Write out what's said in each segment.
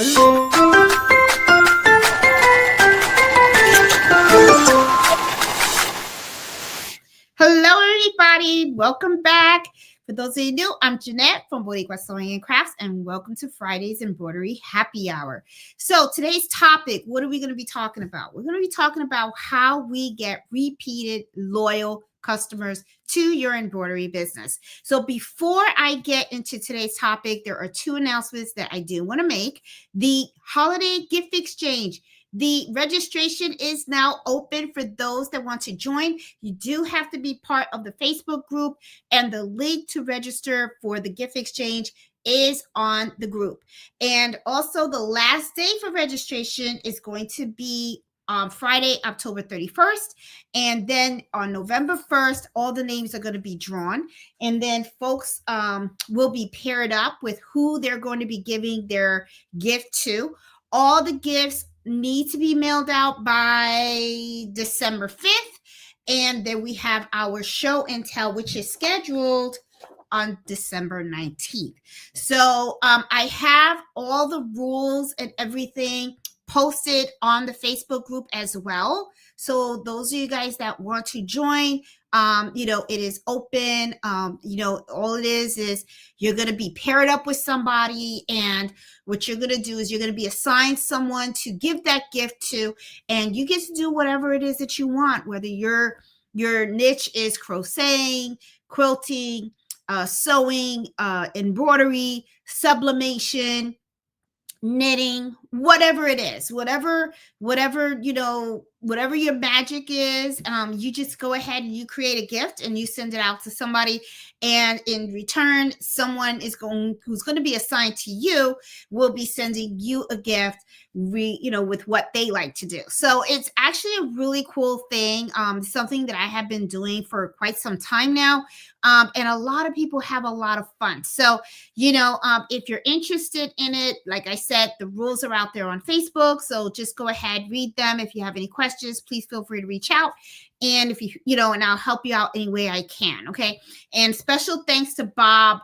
Hello, everybody. Welcome back. For those of you new, I'm Jeanette from Embroidery Sewing and Crafts, and welcome to Friday's Embroidery Happy Hour. So today's topic, what are we going to be talking about? We're going to be talking about how we get repeated, loyal customers to your embroidery business. So before I get into today's topic, there are two announcements that I do want to make. The holiday gift exchange. The registration is now open for those that want to join. You do have to be part of the Facebook group, and the link to register for the gift exchange is on the group. And also the last day for registration is going to be Friday, October 31st. And then on November 1st, all the names are going to be drawn. And then folks will be paired up with who they're going to be giving their gift to. All the gifts need to be mailed out by December 5th. And then we have our show and tell, which is scheduled on December 19th. So I have all the rules and everything posted on the Facebook group as well. So those of you guys that want to join, it is open. All it is you're going to be paired up with somebody, and what you're going to do is you're going to be assigned someone to give that gift to, and you get to do whatever it is that you want, whether your niche is crocheting, quilting, sewing, embroidery, sublimation, knitting, whatever it is, whatever your magic is, you just go ahead and you create a gift and you send it out to somebody, and in return, someone who's going to be assigned to you will be sending you a gift, with what they like to do. So it's actually a really cool thing, something that I have been doing for quite some time now, and a lot of people have a lot of fun. So if you're interested in it, like I said, the rules are out there on Facebook, so just go ahead, read them. If you have any questions, please feel free to reach out. And if and I'll help you out any way I can. Okay. And special thanks to Bob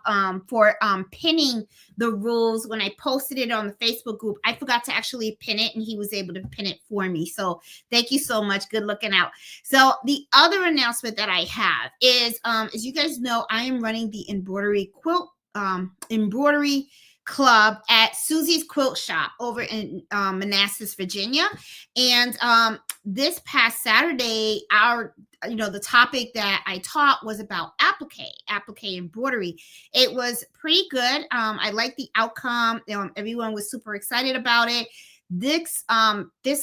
for pinning the rules. When I posted it on the Facebook group, I forgot to actually pin it, and he was able to pin it for me. So thank you so much. Good looking out. So the other announcement that I have is, as you guys know, I am running the embroidery club at Susie's Quilt Shop over in Manassas, Virginia. And this past Saturday, the topic that I taught was about applique embroidery. It was pretty good. I liked the outcome. Everyone was super excited about it. This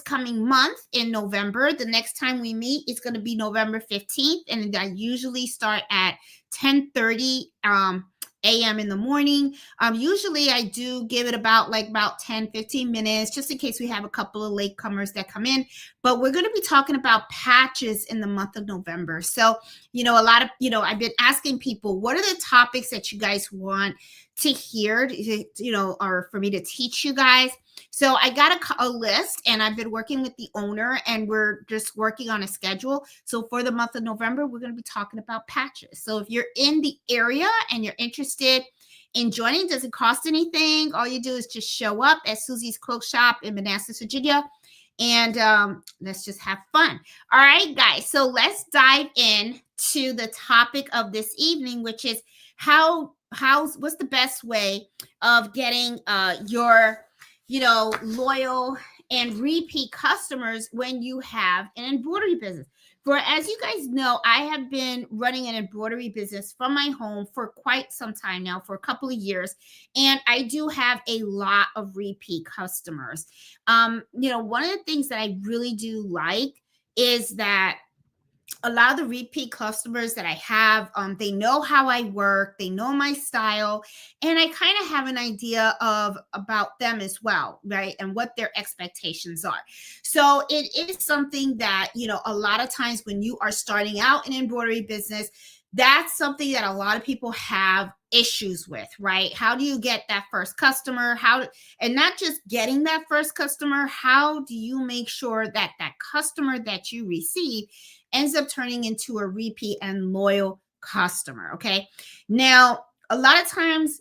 coming month in November, the next time we meet is going to be November 15th. And I usually start at 10:30 a.m. in the morning. Usually I do give it about 10-15 minutes, just in case we have a couple of latecomers that come in. But we're going to be talking about patches in the month of November. So, a lot of, I've been asking people, what are the topics that you guys want to hear, or for me to teach you guys? So I got a list, and I've been working with the owner, and we're just working on a schedule. So for the month of November, we're going to be talking about patches. So if you're in the area and you're interested in joining, doesn't cost anything. All you do is just show up at Susie's Quilt Shop in Manassas, Virginia, and let's just have fun. All right, guys. So let's dive in to the topic of this evening, which is what's the best way of getting your loyal and repeat customers when you have an embroidery business. For, as you guys know, I have been running an embroidery business from my home for quite some time now, for a couple of years, and I do have a lot of repeat customers. One of the things that I really do like is that a lot of the repeat customers that I have, they know how I work, they know my style, and I kind of have an idea about them as well, right? And what their expectations are. So it is something that, a lot of times when you are starting out an embroidery business, that's something that a lot of people have issues with, right? How do you get that first customer? And not just getting that first customer, how do you make sure that that customer that you receive ends up turning into a repeat and loyal customer? Okay. Now, a lot of times,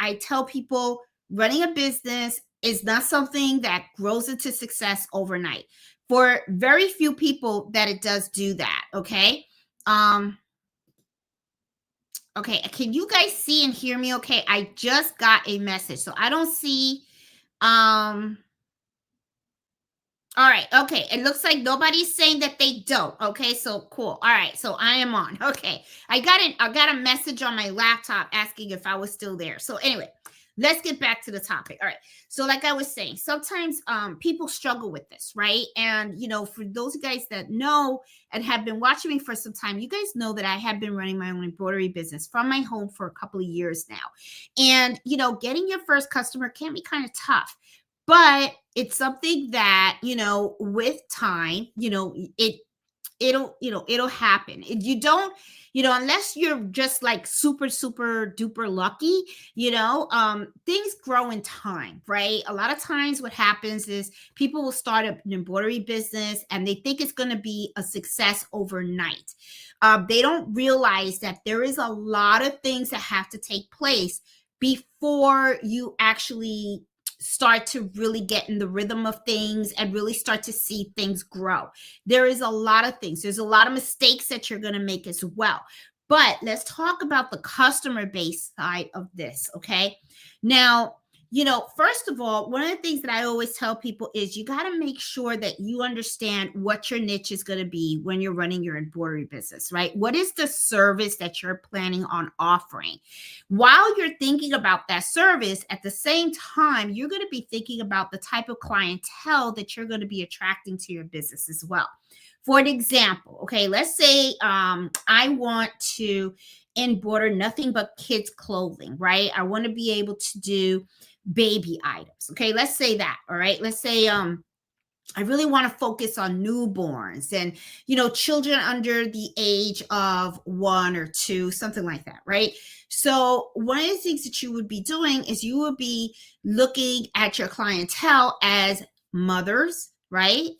I tell people running a business is not something that grows into success overnight. For very few people that it does do that, okay? Um okay, can you guys see and hear me okay? I just got a message. So I don't see um all right. Okay. It looks like nobody's saying that they don't. Okay. So cool. All right. So I am on. Okay. I got a message on my laptop asking if I was still there. So anyway, let's get back to the topic. All right. So like I was saying, sometimes people struggle with this, right? And for those guys that know and have been watching me for some time, you guys know that I have been running my own embroidery business from my home for a couple of years now. And getting your first customer can be kind of tough, but it's something that with time it'll happen. You don't unless you're just like super super duper lucky. Things grow in time, right? A lot of times what happens is people will start an embroidery business and they think it's going to be a success overnight. They don't realize that there is a lot of things that have to take place before you actually start to really get in the rhythm of things and really start to see things grow. There is a lot of things. There's a lot of mistakes that you're going to make as well. But let's talk about the customer base side of this, okay? Now, first of all, one of the things that I always tell people is you got to make sure that you understand what your niche is going to be when you're running your embroidery business, right? What is the service that you're planning on offering? While you're thinking about that service, at the same time, you're going to be thinking about the type of clientele that you're going to be attracting to your business as well. For an example, okay, let's say I want to embroider nothing but kids' clothing, right? I want to be able to do baby items. Okay, let's say that. All right. Let's say I really want to focus on newborns and children under the age of 1 or 2, something like that, right? So one of the things that you would be doing is you would be looking at your clientele as mothers, right?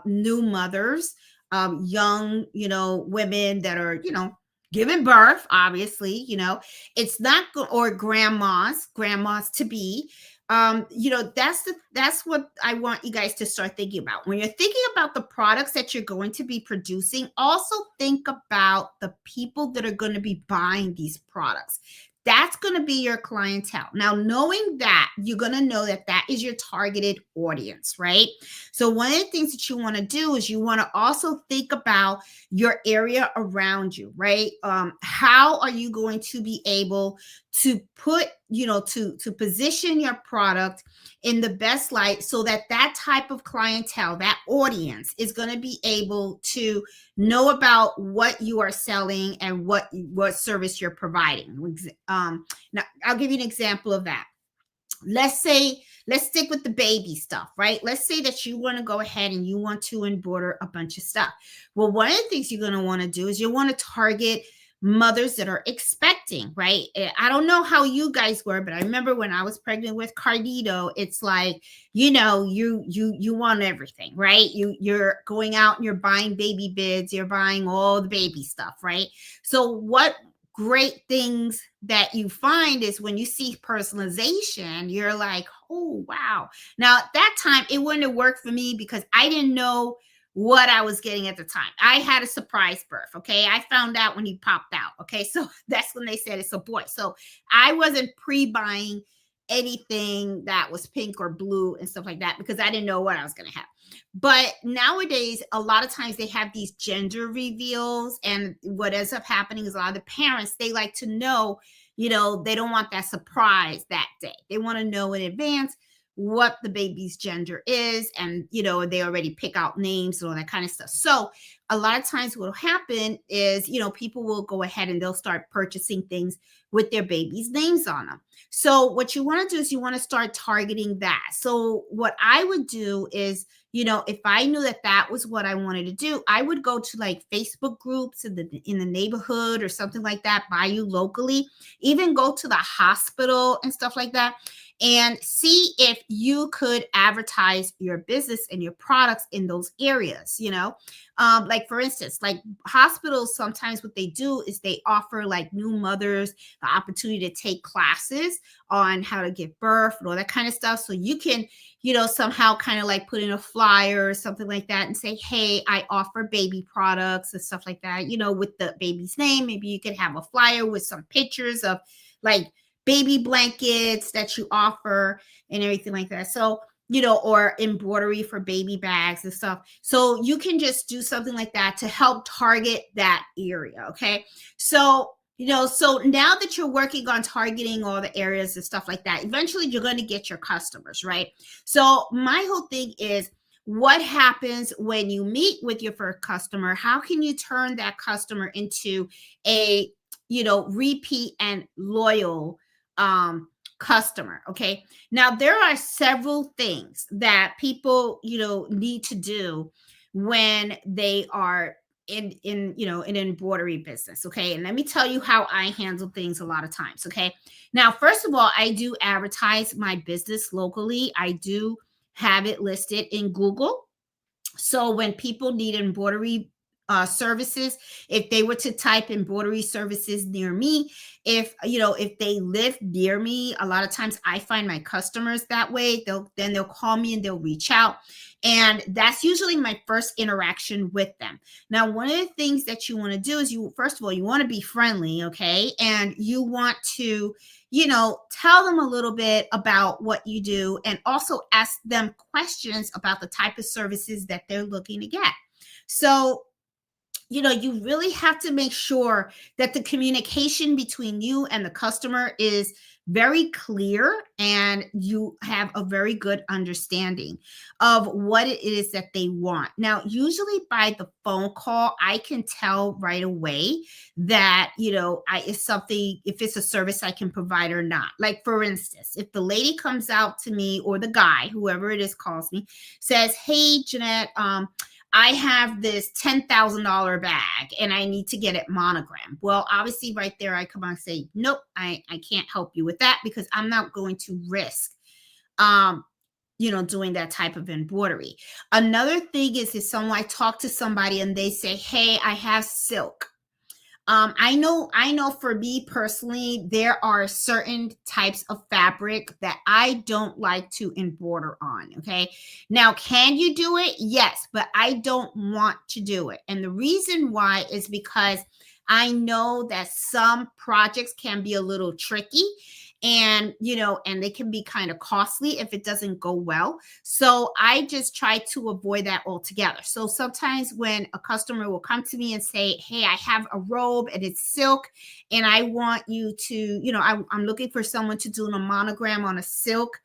New mothers, young, women that are, giving birth, obviously, it's not good, or grandmas to be. That's what I want you guys to start thinking about. When you're thinking about the products that you're going to be producing, also think about the people that are going to be buying these products. That's going to be your clientele. Now, knowing that, you're going to know that that is your targeted audience, right? So one of the things that you want to do is you want to also think about your area around you, right? How are you going to be able to put, to position your product in the best light so that that type of clientele, that audience, is going to be able to know about what you are selling and what service you're providing. Now I'll give you an example of that. Let's stick with the baby stuff, right? Let's say that you want to go ahead and you want to embroider a bunch of stuff. Well, one of the things you're going to want to do is you want to target mothers that are expecting, right? I don't know how you guys were, but I remember when I was pregnant with Cardito, it's like, you want everything, right? You're going out and you're buying baby bids, you're buying all the baby stuff, right? So what great things that you find is when you see personalization, you're like, oh, wow. Now, at that time, it wouldn't have worked for me because I didn't know what I was getting at the time. I had a surprise birth. Okay. I found out when he popped out. Okay. So that's when they said it's a boy. So I wasn't pre-buying anything that was pink or blue and stuff like that because I didn't know what I was going to have. But nowadays, a lot of times they have these gender reveals. And what ends up happening is a lot of the parents, they like to know, they don't want that surprise that day. They want to know in advance what the baby's gender is, and they already pick out names and all that kind of stuff. So a lot of times what will happen is people will go ahead and they'll start purchasing things with their baby's names on them. So what you want to do is you want to start targeting that. So what I would do is, if I knew that that was what I wanted to do, I would go to like Facebook groups in the neighborhood or something like that by you locally, even go to the hospital and stuff like that, and see if you could advertise your business and your products in those areas. Like for instance, like hospitals, sometimes what they do is they offer like new mothers the opportunity to take classes on how to give birth and all that kind of stuff. So you can, somehow kind of like put in a flyer or something like that and say, hey, I offer baby products and stuff like that, with the baby's name. Maybe you could have a flyer with some pictures of like baby blankets that you offer and everything like that. So, or embroidery for baby bags and stuff. So you can just do something like that to help target that area. Okay. So, so now that you're working on targeting all the areas and stuff like that, eventually you're going to get your customers, right? So my whole thing is, what happens when you meet with your first customer? How can you turn that customer into a, repeat and loyal customer? Okay. Now there are several things that people, need to do when they are in embroidery business. Okay. And let me tell you how I handle things a lot of times. Okay. Now, first of all, I do advertise my business locally. I do have it listed in Google. So when people need embroidery services, if they were to type embroidery services near me, if they live near me, a lot of times I find my customers that way. They'll call me and they'll reach out. And that's usually my first interaction with them. Now, one of the things that you want to do is first of all, you want to be friendly, okay? And you want to, tell them a little bit about what you do and also ask them questions about the type of services that they're looking to get. So, you really have to make sure that the communication between you and the customer is very clear and you have a very good understanding of what it is that they want. Now, usually by the phone call, I can tell right away that, if it's a service I can provide or not. Like, for instance, if the lady comes out to me or the guy, whoever it is, calls me, says, hey, Jeanette, I have this $10,000 bag and I need to get it monogrammed. Well, obviously right there, I come on and say, nope, I can't help you with that because I'm not going to risk, doing that type of embroidery. Another thing is if I talk to somebody and they say, hey, I have silk. I know for me personally, there are certain types of fabric that I don't like to embroider on. Okay. Now, can you do it? Yes, but I don't want to do it. And the reason why is because I know that some projects can be a little tricky and they can be kind of costly if it doesn't go well. So I just try to avoid that altogether. So sometimes when a customer will come to me and say, hey, I have a robe and it's silk and I want you to, I'm looking for someone to do a monogram on a silk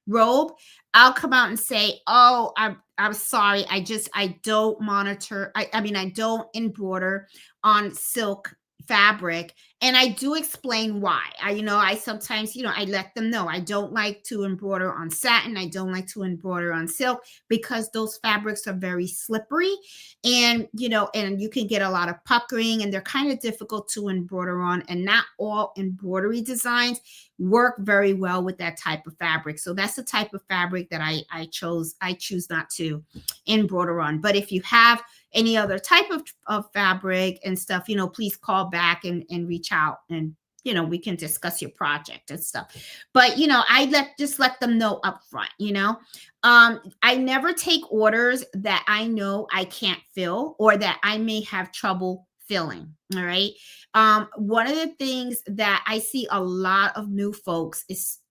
robe, I'll come out and say, oh, I'm sorry, I don't I don't embroider on silk fabric. And I do explain why. I sometimes, I let them know I don't like to embroider on satin. I don't like to embroider on silk because those fabrics are very slippery and, and you can get a lot of puckering and they're kind of difficult to embroider on. And not all embroidery designs work very well with that type of fabric. So that's the type of fabric that I choose not to embroider on. But if you have any other type of fabric and stuff, please call back and reach out and, we can discuss your project and stuff. But, I let them know up front, I never take orders that I know I can't fill or that I may have trouble filling. All right. One of the things that I see a lot of new folks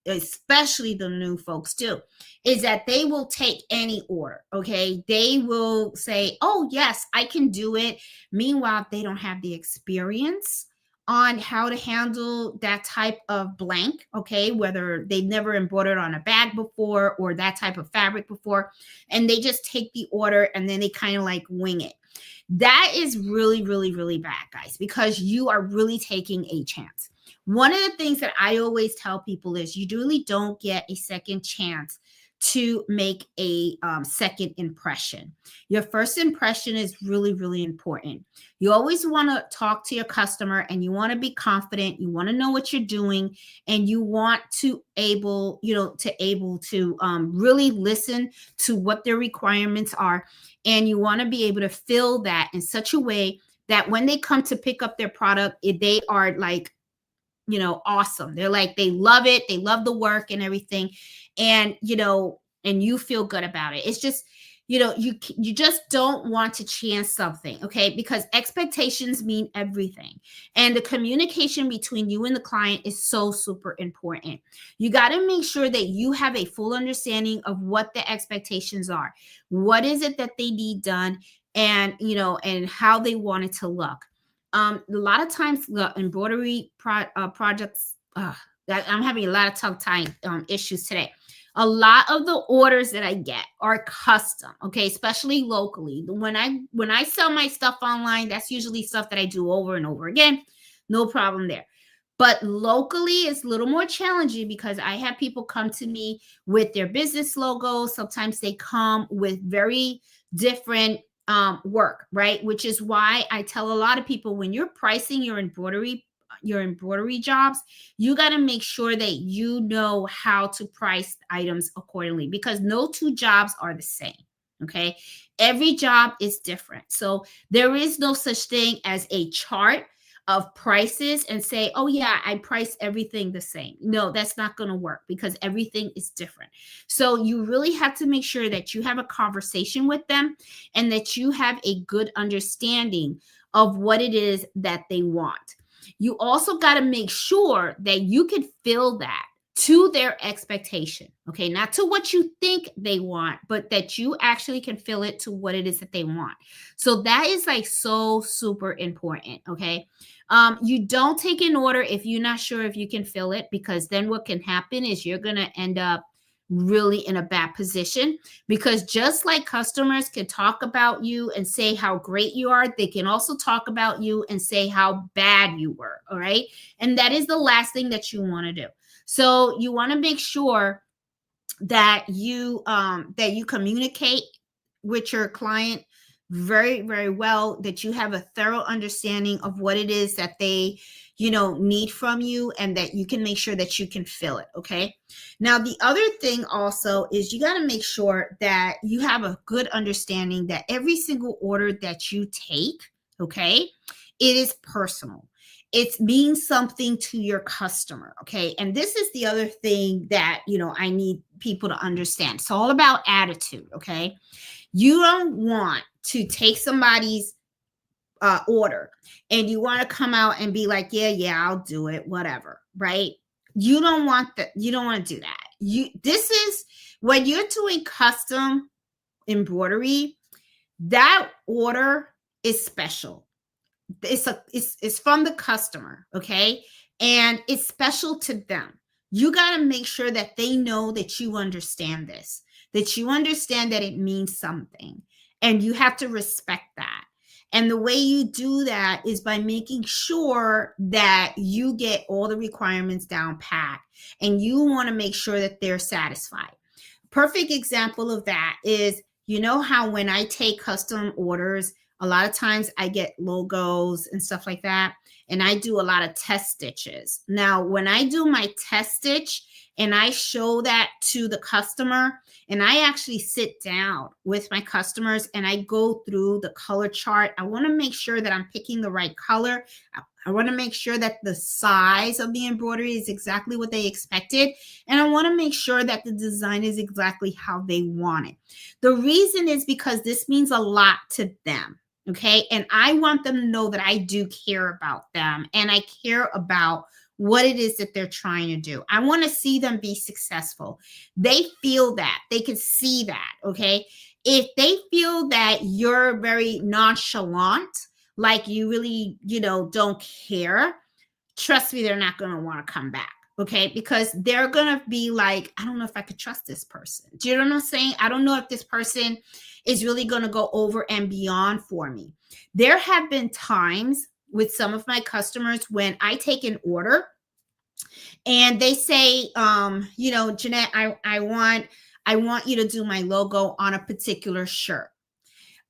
especially the new folks do, is that they will take any order. Okay. They will say, oh, yes, I can do it. Meanwhile, they don't have the experience on how to handle that type of blank. Okay. Whether they've never embroidered on a bag before or that type of fabric before, and they just take the order and then they kind of like wing it. That is really, really, really bad, guys, because you are really taking a chance. One of the things that I always tell people is you really don't get a second chance to make a second impression. Your first impression is really, really important. You always want to talk to your customer and you want to be confident. You want to know what you're doing and you want to able to really listen to what their requirements are. And you want to be able to fill that in such a way that when they come to pick up their product, they are like, awesome. They're like, they love it. They love the work and everything. And, and you feel good about it. It's just, you just don't want to chance something. Okay. Because expectations mean everything. And the communication between you and the client is so super important. You got to make sure that you have a full understanding of what the expectations are. What is it that they need done? And, and how they want it to look. A lot of times the embroidery projects, I'm having a lot of tough time issues today. A lot of the orders that I get are custom, okay, especially locally. When I sell my stuff online, that's usually stuff that I do over and over again. No problem there. But locally, it's a little more challenging because I have people come to me with their business logos. Sometimes they come with very different work, right? Which is why I tell a lot of people when you're pricing your embroidery jobs, you got to make sure that you know how to price items accordingly because no two jobs are the same. Okay. Every job is different. So there is no such thing as a chart of prices and say, oh yeah, I price everything the same. No, that's not going to work because everything is different. So you really have to make sure that you have a conversation with them and that you have a good understanding of what it is that they want. You also got to make sure that you can fill that to their expectation, okay? Not to what you think they want, but that you actually can fill it to what it is that they want. So that is like so super important, okay? You don't take an order if you're not sure if you can fill it, because then what can happen is you're going to end up really in a bad position, because just like customers can talk about you and say how great you are, they can also talk about you and say how bad you were. All right. And that is the last thing that you want to do. So you want to make sure that you communicate with your client very, very well, that you have a thorough understanding of what it is that they need from you, and that you can make sure that you can fill it. Okay. Now, the other thing also is you got to make sure that you have a good understanding that every single order that you take, okay, it is personal. It means something to your customer. Okay. And this is the other thing that, I need people to understand. It's all about attitude. Okay. You don't want to take somebody's order and you want to come out and be like, yeah, I'll do it, whatever, right? You don't want that. You don't want to do that. This is when you're doing custom embroidery, that order is special. It's from the customer, okay? And it's special to them. You got to make sure that they know that you understand this, that you understand that it means something, and you have to respect that. And the way you do that is by making sure that you get all the requirements down pat, and you want to make sure that they're satisfied. Perfect example of that is, how when I take custom orders, a lot of times I get logos and stuff like that, and I do a lot of test stitches. Now, when I do my test stitch and I show that to the customer, and I actually sit down with my customers and I go through the color chart, I want to make sure that I'm picking the right color. I want to make sure that the size of the embroidery is exactly what they expected. And I want to make sure that the design is exactly how they want it. The reason is because this means a lot to them. Okay. And I want them to know that I do care about them, and I care about what it is that they're trying to do. I want to see them be successful. They feel that. They can see that. Okay. If they feel that you're very nonchalant, like you really, don't care, trust me, they're not going to want to come back. Okay. Because they're going to be like, I don't know if I could trust this person. Do you know what I'm saying? I don't know if this person is really going to go over and beyond for me. There have been times with some of my customers when I take an order and they say, Jeanette, I want I want you to do my logo on a particular shirt.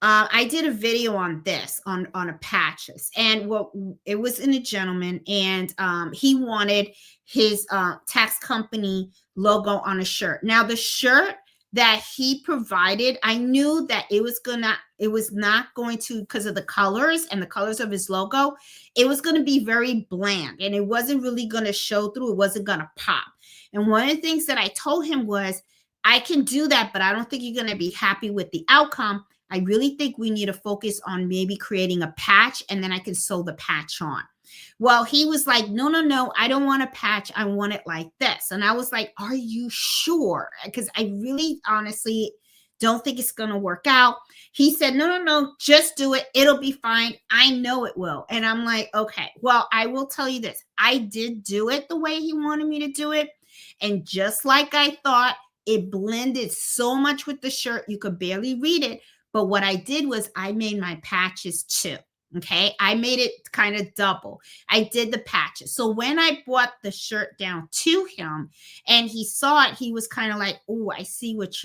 I did a video on this on a patches, and what it was in a gentleman, and he wanted his tax company logo on a shirt. Now the shirt that he provided, I knew that it was not going to, because of the colors and the colors of his logo, it was going to be very bland, and it wasn't really going to show through. It wasn't going to pop. And one of the things that I told him was, I can do that, but I don't think you're going to be happy with the outcome. I really think we need to focus on maybe creating a patch, and then I can sew the patch on. Well, he was like, no, no, no, I don't want a patch. I want it like this. And I was like, are you sure? Because I really honestly don't think it's going to work out. He said, no, no, no, just do it. It'll be fine. I know it will. And I'm like, okay, well, I will tell you this. I did do it the way he wanted me to do it. And just like I thought, it blended so much with the shirt, you could barely read it. But what I did was I made my patches too. Okay. I made it kind of double. I did the patches. So when I brought the shirt down to him and he saw it, he was kind of like, oh, I see what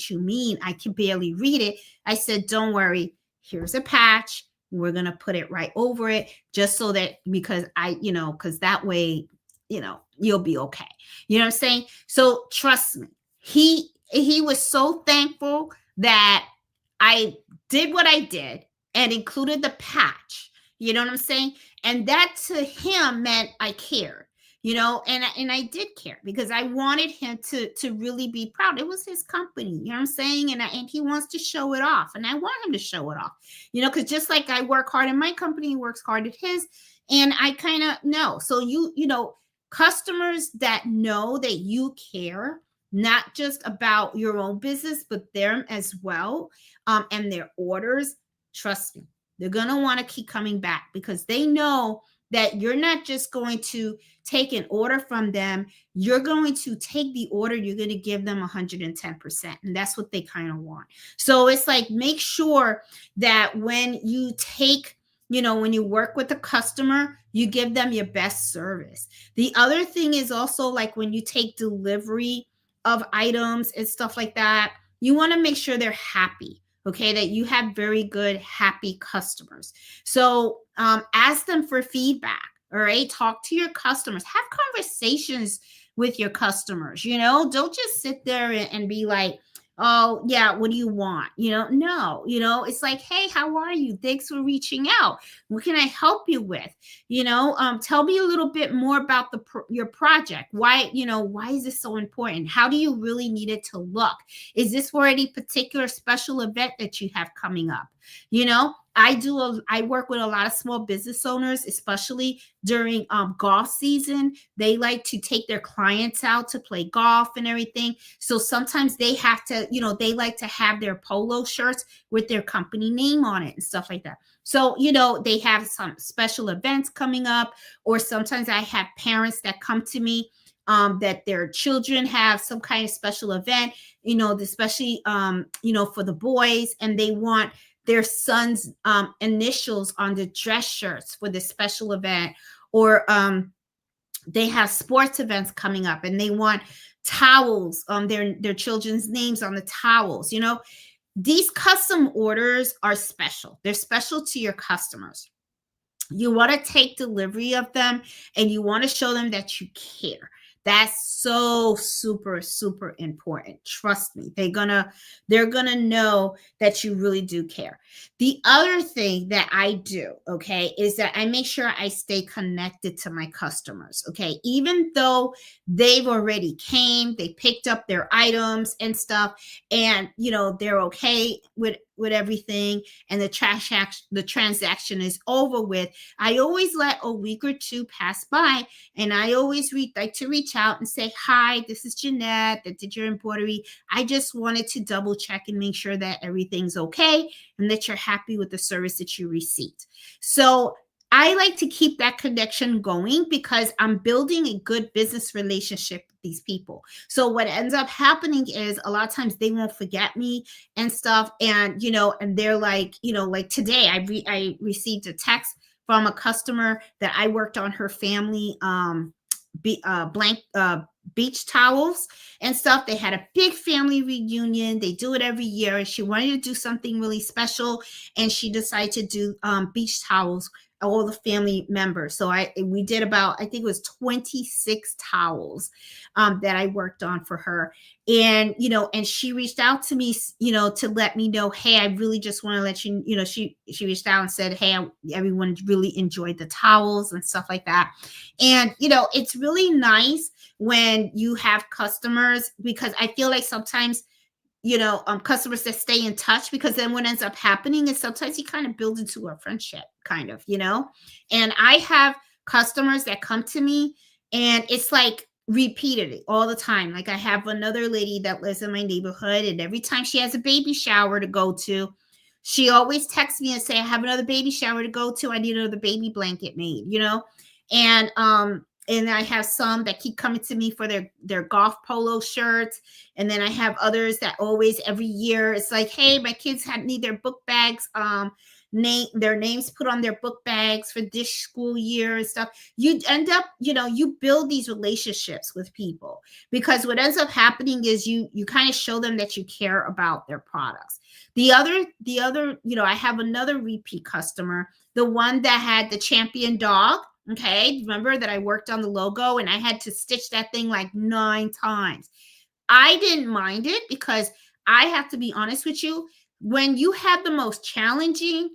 you mean. I can barely read it. I said, don't worry. Here's a patch. We're going to put it right over it just so that, because because that way, you'll be okay. You know what I'm saying? So trust me, he was so thankful that I did what I did and included the patch. You know what I'm saying? And that to him meant I cared, and I did care, because I wanted him to really be proud. It was his company, you know what I'm saying? And he wants to show it off, and I want him to show it off, because just like I work hard in my company, he works hard at his, and I kind of know. So customers that know that you care, not just about your own business, but them as well, and their orders, trust me, they're going to want to keep coming back, because they know that you're not just going to take an order from them. You're going to take the order. You're going to give them 110%. And that's what they kind of want. So it's like, make sure that when you take, when you work with a customer, you give them your best service. The other thing is also, like, when you take delivery of items and stuff like that, you want to make sure they're happy. Okay, that you have very good, happy customers. So ask them for feedback. All right, talk to your customers. Have conversations with your customers. Don't just sit there and be like, oh yeah, what do you want? No, it's like, hey, how are you? Thanks for reaching out. What can I help you with? Tell me a little bit more about your project. Why is this so important? How do you really need it to look? Is this for any particular special event that you have coming up? I work with a lot of small business owners, especially during golf season. They like to take their clients out to play golf and everything. So sometimes they have to, they like to have their polo shirts with their company name on it and stuff like that. So, they have some special events coming up, or sometimes I have parents that come to me that their children have some kind of special event, especially, for the boys, and they want their son's initials on the dress shirts for this special event, or they have sports events coming up and they want towels, their children's names on the towels. These custom orders are special. They're special to your customers. You want to take delivery of them, and you want to show them that you care. That's so super, super important. Trust me. They're gonna know that you really do care. The other thing that I do, okay, is that I make sure I stay connected to my customers. Okay. Even though they've already came, they picked up their items and stuff, and they're okay with everything, and the transaction is over with, I always let a week or two pass by, and I always like to reach out and say, hi, this is Jeanette that did your embroidery. I just wanted to double check and make sure that everything's okay and that you're happy with the service that you received. So I like to keep that connection going, because I'm building a good business relationship with these people. So what ends up happening is, a lot of times they won't forget me and stuff. And, and they're like, like today I received a text from a customer that I worked on her family beach towels and stuff. They had a big family reunion. They do it every year. And she wanted to do something really special. And she decided to do beach towels, all the family members. So we did about, I think it was 26 towels that I worked on for her. And, and she reached out to me, to let me know, hey, I really just want to let you, she reached out and said, hey, everyone really enjoyed the towels and stuff like that. And, it's really nice when you have customers, because I feel like sometimes, customers that stay in touch, because then what ends up happening is sometimes you kind of build into a friendship kind of, and I have customers that come to me and it's like repeatedly all the time. Like I have another lady that lives in my neighborhood, and every time she has a baby shower to go to, she always texts me and say, I have another baby shower to go to. I need another baby blanket made, and I have some that keep coming to me for their golf polo shirts. And then I have others that always, every year, it's like, hey, my kids need their book bags, their names put on their book bags for this school year and stuff. You end up, you build these relationships with people, because what ends up happening is you kind of show them that you care about their products. The other, I have another repeat customer, the one that had the champion dog. Okay, remember that I worked on the logo and I had to stitch that thing like 9 times. I didn't mind it, because I have to be honest with you, when you have the most challenging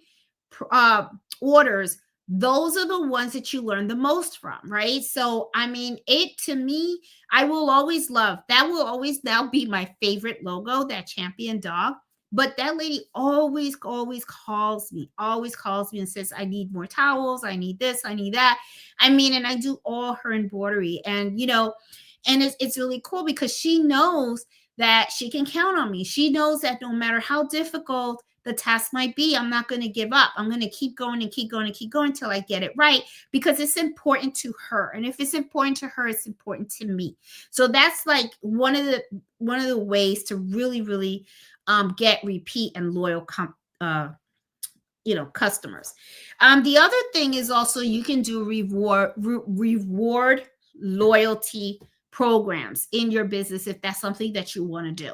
orders, those are the ones that you learn the most from, right? So, I mean, to me, I will always love, that will always now be my favorite logo, that champion dog. But that lady always calls me and says, I need more towels. I need this, I need that. I mean, and I do all her embroidery, and, and it's really cool, because she knows that she can count on me. She knows that no matter how difficult the task might be, I'm not going to give up. I'm going to keep going and keep going and keep going until I get it right, because it's important to her. And if it's important to her, it's important to me. So that's like one of the ways to really, really get repeat and loyal customers. The other thing is also, you can do reward loyalty programs in your business if that's something that you want to do.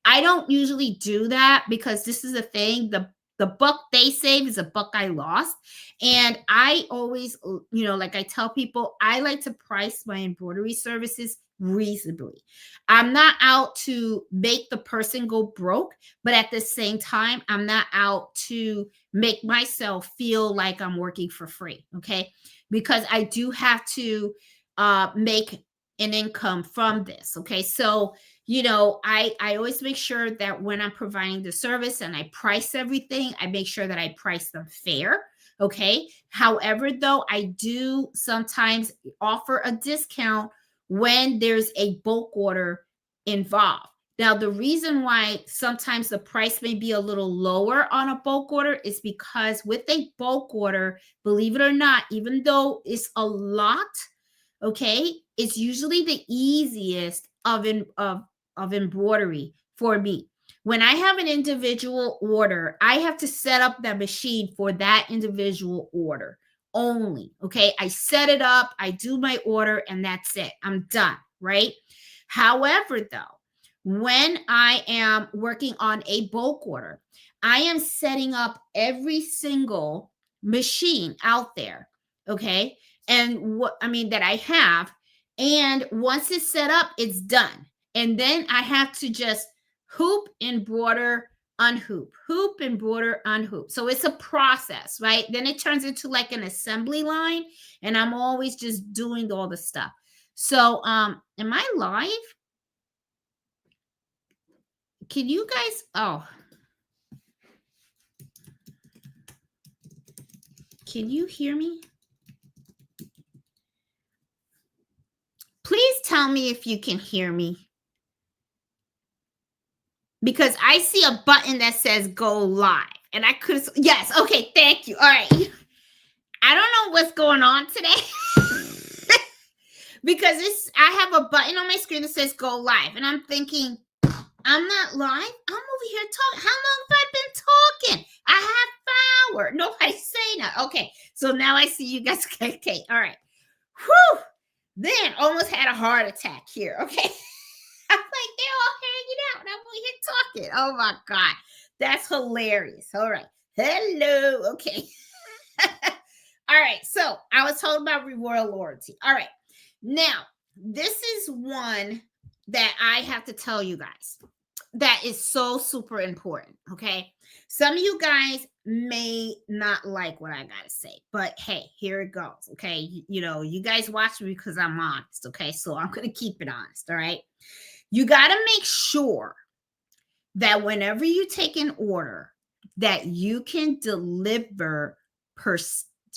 I don't usually do that, because this is a thing, the buck they save is a buck I lost. And I always, like I tell people, I like to price my embroidery services reasonably. I'm not out to make the person go broke, but at the same time, I'm not out to make myself feel like I'm working for free. Okay. Because I do have to make an income from this. Okay. So, I always make sure that when I'm providing the service and I price everything, I make sure that I price them fair. Okay. However, though, I do sometimes offer a discount when there's a bulk order involved. Now, the reason why sometimes the price may be a little lower on a bulk order is because with a bulk order, believe it or not, even though it's a lot, okay, it's usually the easiest of embroidery for me. When I have an individual order, I have to set up that machine for that individual order only. Okay. I set it up, I do my order, and that's it. I'm done. Right. However, though, when I am working on a bulk order, I am setting up every single machine out there. Okay. And that I have. And once it's set up, it's done. And then I have to just hoop, embroider, unhoop, hoop, embroider, unhoop. So it's a process, right? Then it turns into like an assembly line, and I'm always just doing all the stuff. So, am I live? Can you guys, can you hear me? Please tell me if you can hear me, because I see a button that says go live, and I could, yes. Okay. Thank you. All right. I don't know what's going on today because I have a button on my screen that says go live, and I'm thinking, I'm not live. I'm over here talking. How long have I been talking? I have power. Nobody's saying that. Okay. So now I see you guys. Okay. All right. Whew. Then almost had a heart attack here. Okay. I'm like, they're all hanging out and I'm over here talking. Oh my God. That's hilarious. All right. Hello. Okay. All right. So I was talking about reward loyalty. All right. Now, this is one that I have to tell you guys that is so super important. Okay. Some of you guys may not like what I gotta say, but hey, here it goes. Okay. You guys watch me because I'm honest. Okay. So I'm gonna keep it honest. All right. You gotta make sure that whenever you take an order, that you can deliver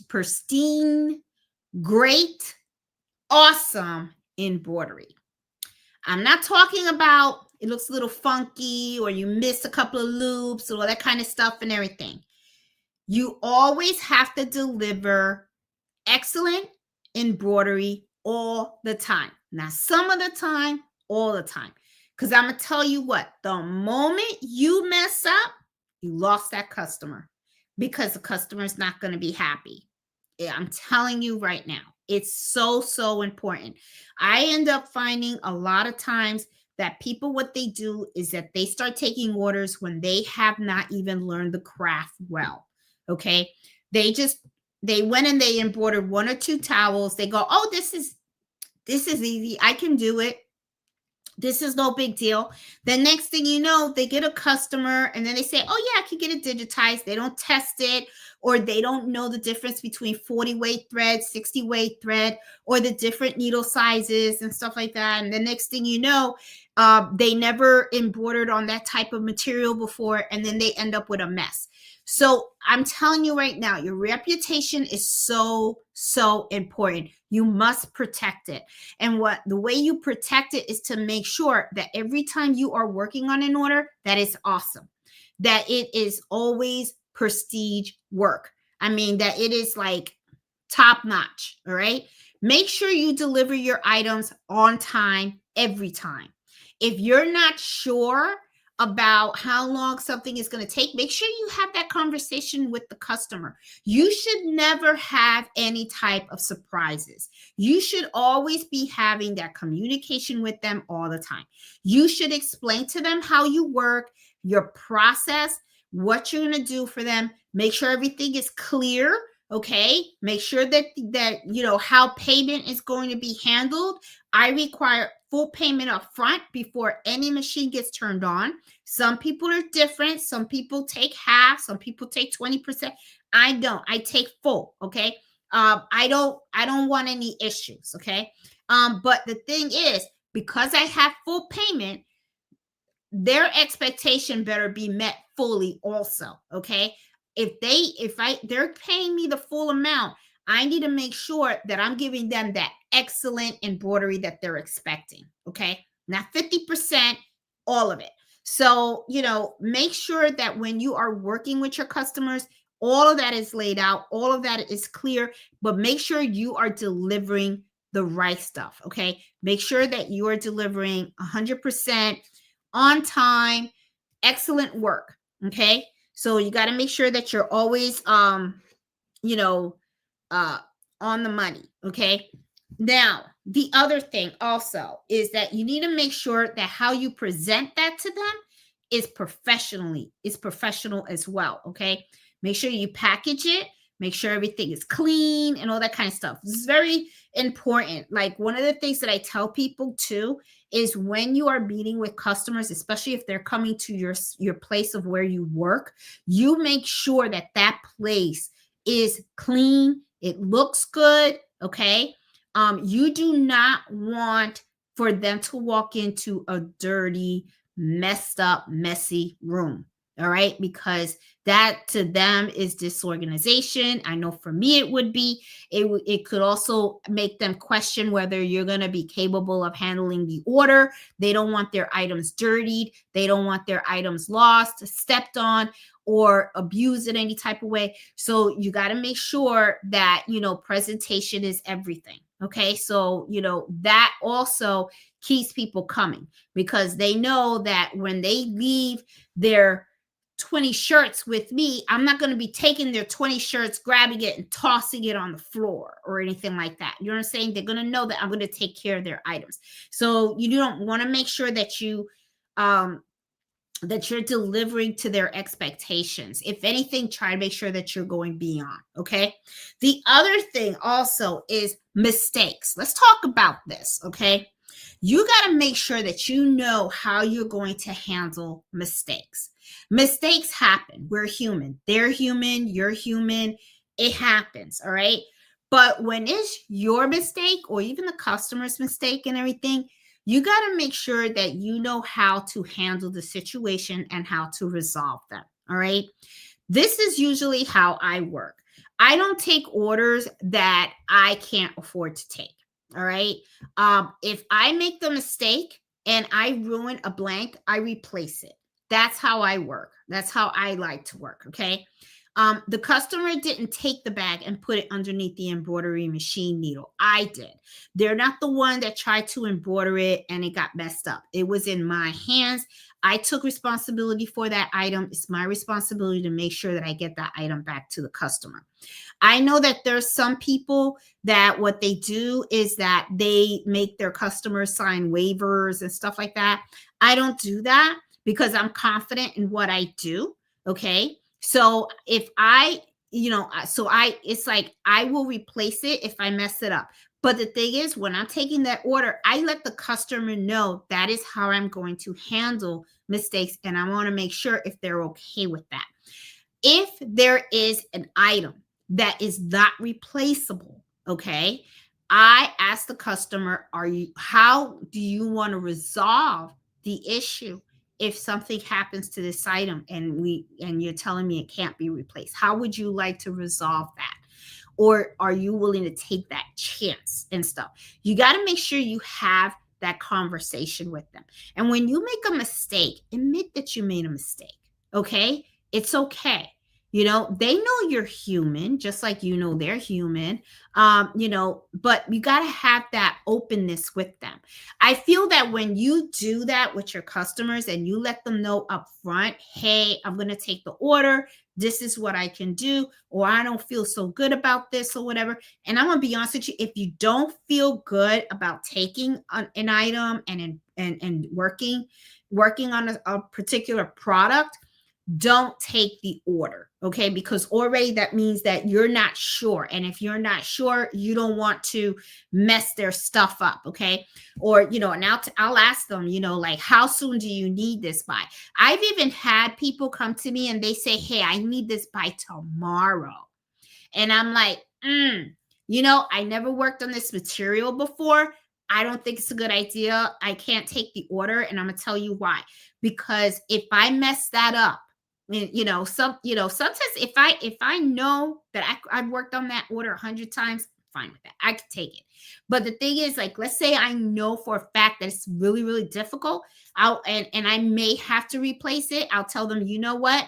pristine, great, awesome embroidery. I'm not talking about it looks a little funky or you missed a couple of loops or all that kind of stuff and everything. You always have to deliver excellent embroidery all the time. Not some of the time, all the time. Because I'm going to tell you what, the moment you mess up, you lost that customer because the customer is not going to be happy. I'm telling you right now, it's so, so important. I end up finding a lot of times that people, what they do is that they start taking orders when they have not even learned the craft well. Okay. They went and they embroidered one or two towels. They go, oh, this is easy. I can do it. This is no big deal. The next thing you know, they get a customer and then they say, oh, yeah, I can get it digitized. They don't test it, or they don't know the difference between 40 weight thread, 60 weight thread, or the different needle sizes and stuff like that. And the next thing you know, they never embroidered on that type of material before, and then they end up with a mess. So I'm telling you right now, your reputation is so, so important. You must protect it. And the way you protect it is to make sure that every time you are working on an order, that it's awesome, that it is always prestige work. I mean, that it is like top notch. All right. Make sure you deliver your items on time every time. If you're not sure about how long something is going to take, make sure you have that conversation with the customer. You should never have any type of surprises. You should always be having that communication with them all the time. You should explain to them how you work, your process, what you're going to do for them. Make sure everything is clear. Okay. Make sure that how payment is going to be handled. I require full payment up front before any machine gets turned on. Some people are different. Some people take half. Some people take 20%. I don't. I take full. Okay. I don't want any issues. Okay. But the thing is, because I have full payment, their expectation better be met fully also. Okay. If they're paying me the full amount, I need to make sure that I'm giving them that excellent embroidery that they're expecting. Okay. Not 50%, all of it. So, make sure that when you are working with your customers, all of that is laid out, all of that is clear, but make sure you are delivering the right stuff. Okay. Make sure that you are delivering 100% on time, excellent work. Okay. So you got to make sure that you're always, on the money. Okay. Now, the other thing also is that you need to make sure that how you present that to them is professional as well. Okay. Make sure you package it. Make sure everything is clean and all that kind of stuff. This is very important. Like, one of the things that I tell people too is when you are meeting with customers, especially if they're coming to your place of where you work, you make sure that that place is clean. It looks good. Okay. You do not want for them to walk into a dirty, messed up, messy room. All right. Because that to them is disorganization. I know for me it would be. It could also make them question whether you're going to be capable of handling the order. They don't want their items dirtied. They don't want their items lost, stepped on, or abused in any type of way. So you got to make sure that, presentation is everything. Okay. So, that also keeps people coming because they know that when they leave their 20 shirts with me, I'm not going to be taking their 20 shirts, grabbing it and tossing it on the floor or anything like that. You know what I'm saying? They're going to know that I'm going to take care of their items. So you don't want to make sure that um, you're delivering to their expectations. If anything, try to make sure that you're going beyond. Okay. The other thing also is mistakes. Let's talk about this. Okay. You got to make sure that you know how you're going to handle mistakes. Mistakes happen. We're human. They're human. You're human. It happens. All right. But when it's your mistake or even the customer's mistake and everything, you got to make sure that you know how to handle the situation and how to resolve them. All right. This is usually how I work. I don't take orders that I can't afford to take. All right. If I make the mistake and I ruin a blank, I replace it. That's how I work. That's how I like to work. Okay. The customer didn't take the bag and put it underneath the embroidery machine needle. I did. They're not the one that tried to embroider it and it got messed up. It was in my hands. I took responsibility for that item. It's my responsibility to make sure that I get that item back to the customer. I know that there's some people that what they do is that they make their customers sign waivers and stuff like that. I don't do that because I'm confident in what I do. Okay. So if it's like I will replace it if I mess it up. But the thing is, when I'm taking that order, I let the customer know that is how I'm going to handle mistakes. And I want to make sure if they're okay with that. If there is an item that is not replaceable, okay, I ask the customer, how do you want to resolve the issue? If something happens to this item and you're telling me it can't be replaced, how would you like to resolve that? Or are you willing to take that chance and stuff? You got to make sure you have that conversation with them. And when you make a mistake, admit that you made a mistake. Okay. It's okay. They know you're human, just like they're human. But you got to have that openness with them. I feel that when you do that with your customers and you let them know up front, hey, I'm going to take the order. This is what I can do, or I don't feel so good about this or whatever. And I'm going to be honest with you, if you don't feel good about taking an item and working on a particular product, don't take the order, okay? Because already that means that you're not sure. And if you're not sure, you don't want to mess their stuff up, okay? Or, now I'll ask them, like, how soon do you need this by? I've even had people come to me and they say, hey, I need this by tomorrow. And I'm like, I never worked on this material before. I don't think it's a good idea. I can't take the order. And I'm going to tell you why. Because if I mess that up, sometimes if I know that I've worked on that order 100 times, fine with that. I can take it. But the thing is, like, let's say I know for a fact that it's really, really difficult. And I may have to replace it. I'll tell them, you know what?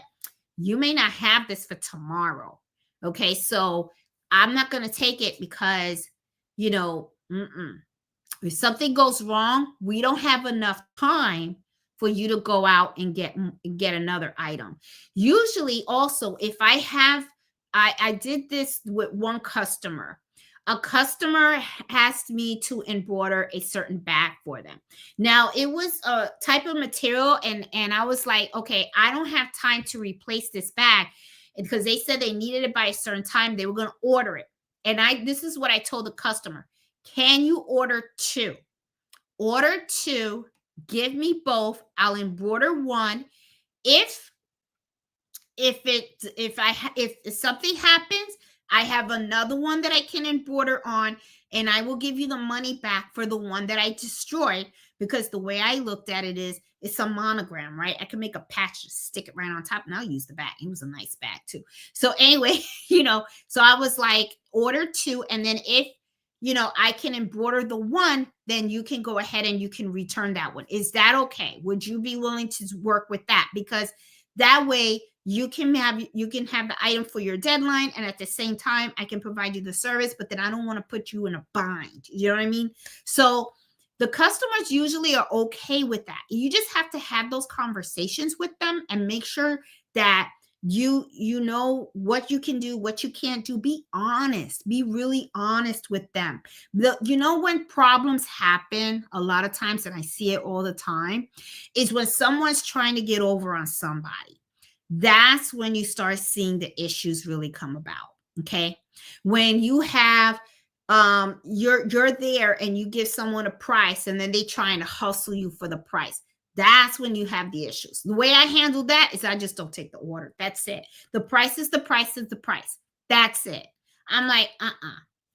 You may not have this for tomorrow. Okay. So I'm not going to take it because, if something goes wrong, we don't have enough time for you to go out and get another item. Usually also, if I did this with one customer. A customer asked me to embroider a certain bag for them. Now, it was a type of material, and I was like, okay, I don't have time to replace this bag because they said they needed it by a certain time. They were going to order it. And this is what I told the customer. Can you order two? Order two. Give me both. I'll embroider one. If something happens, I have another one that I can embroider on, and I will give you the money back for the one that I destroyed, because the way I looked at it is it's a monogram, right? I can make a patch, just stick it right on top, and I'll use the bag. It was a nice bag too. So anyway, so I was like, order two, and then if I can embroider the one, then you can go ahead and you can return that one. Is that okay? Would you be willing to work with that? Because that way you can have the item for your deadline, and at the same time, I can provide you the service, but then I don't want to put you in a bind. You know what I mean? So the customers usually are okay with that. You just have to have those conversations with them and make sure that you know what you can do, what you can't do. Be honest, be really honest with them. You know, when problems happen a lot of times, and I see it all the time, is when someone's trying to get over on somebody. That's when you start seeing the issues really come about. Okay, when you have you're there and you give someone a price and then they trying to hustle you for the price. That's when you have the issues. The way I handle that is I just don't take the order. That's it. The price is the price is the price. That's it. I'm like,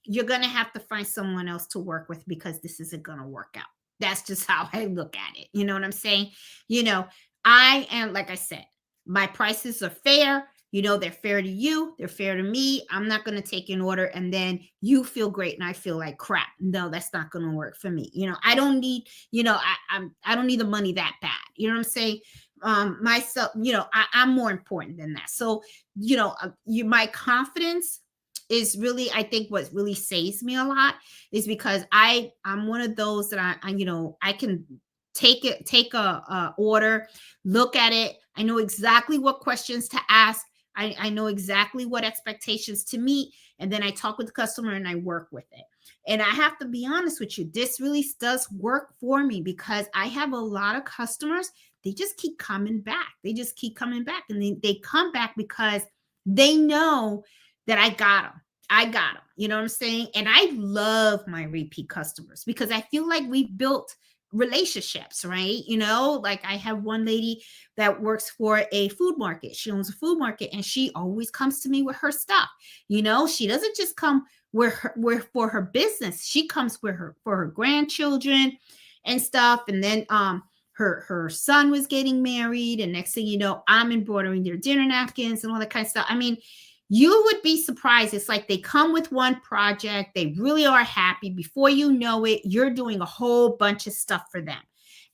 you're gonna have to find someone else to work with because this isn't gonna work out. That's just how I look at it. You know what I'm saying? You know, I am, like I said, my prices are fair. You know, they're fair to you, they're fair to me. I'm not going to take an order and then you feel great and I feel like crap. No, that's not going to work for me. You know, I don't need, I don't need the money that bad. You know what I'm saying? Myself, I'm more important than that. So, my confidence is really, I think what really saves me a lot is because I'm one of those that I can take a order, look at it. I know exactly what questions to ask. I know exactly what expectations to meet. And then I talk with the customer and I work with it. And I have to be honest with you, this really does work for me because I have a lot of customers. They just keep coming back. They just keep coming back. And they come back because they know that I got them. I got them. You know what I'm saying? And I love my repeat customers because I feel like we've built relationships, right? Like I have one lady that works for a food market. She owns a food market and she always comes to me with her stuff. She doesn't just come where for her business. She comes with her for her grandchildren and stuff. And then her son was getting married, and next thing you know, I'm embroidering their dinner napkins and all that kind of stuff. I mean, you would be surprised. It's like they come with one project. They really are happy. Before you know it, you're doing a whole bunch of stuff for them.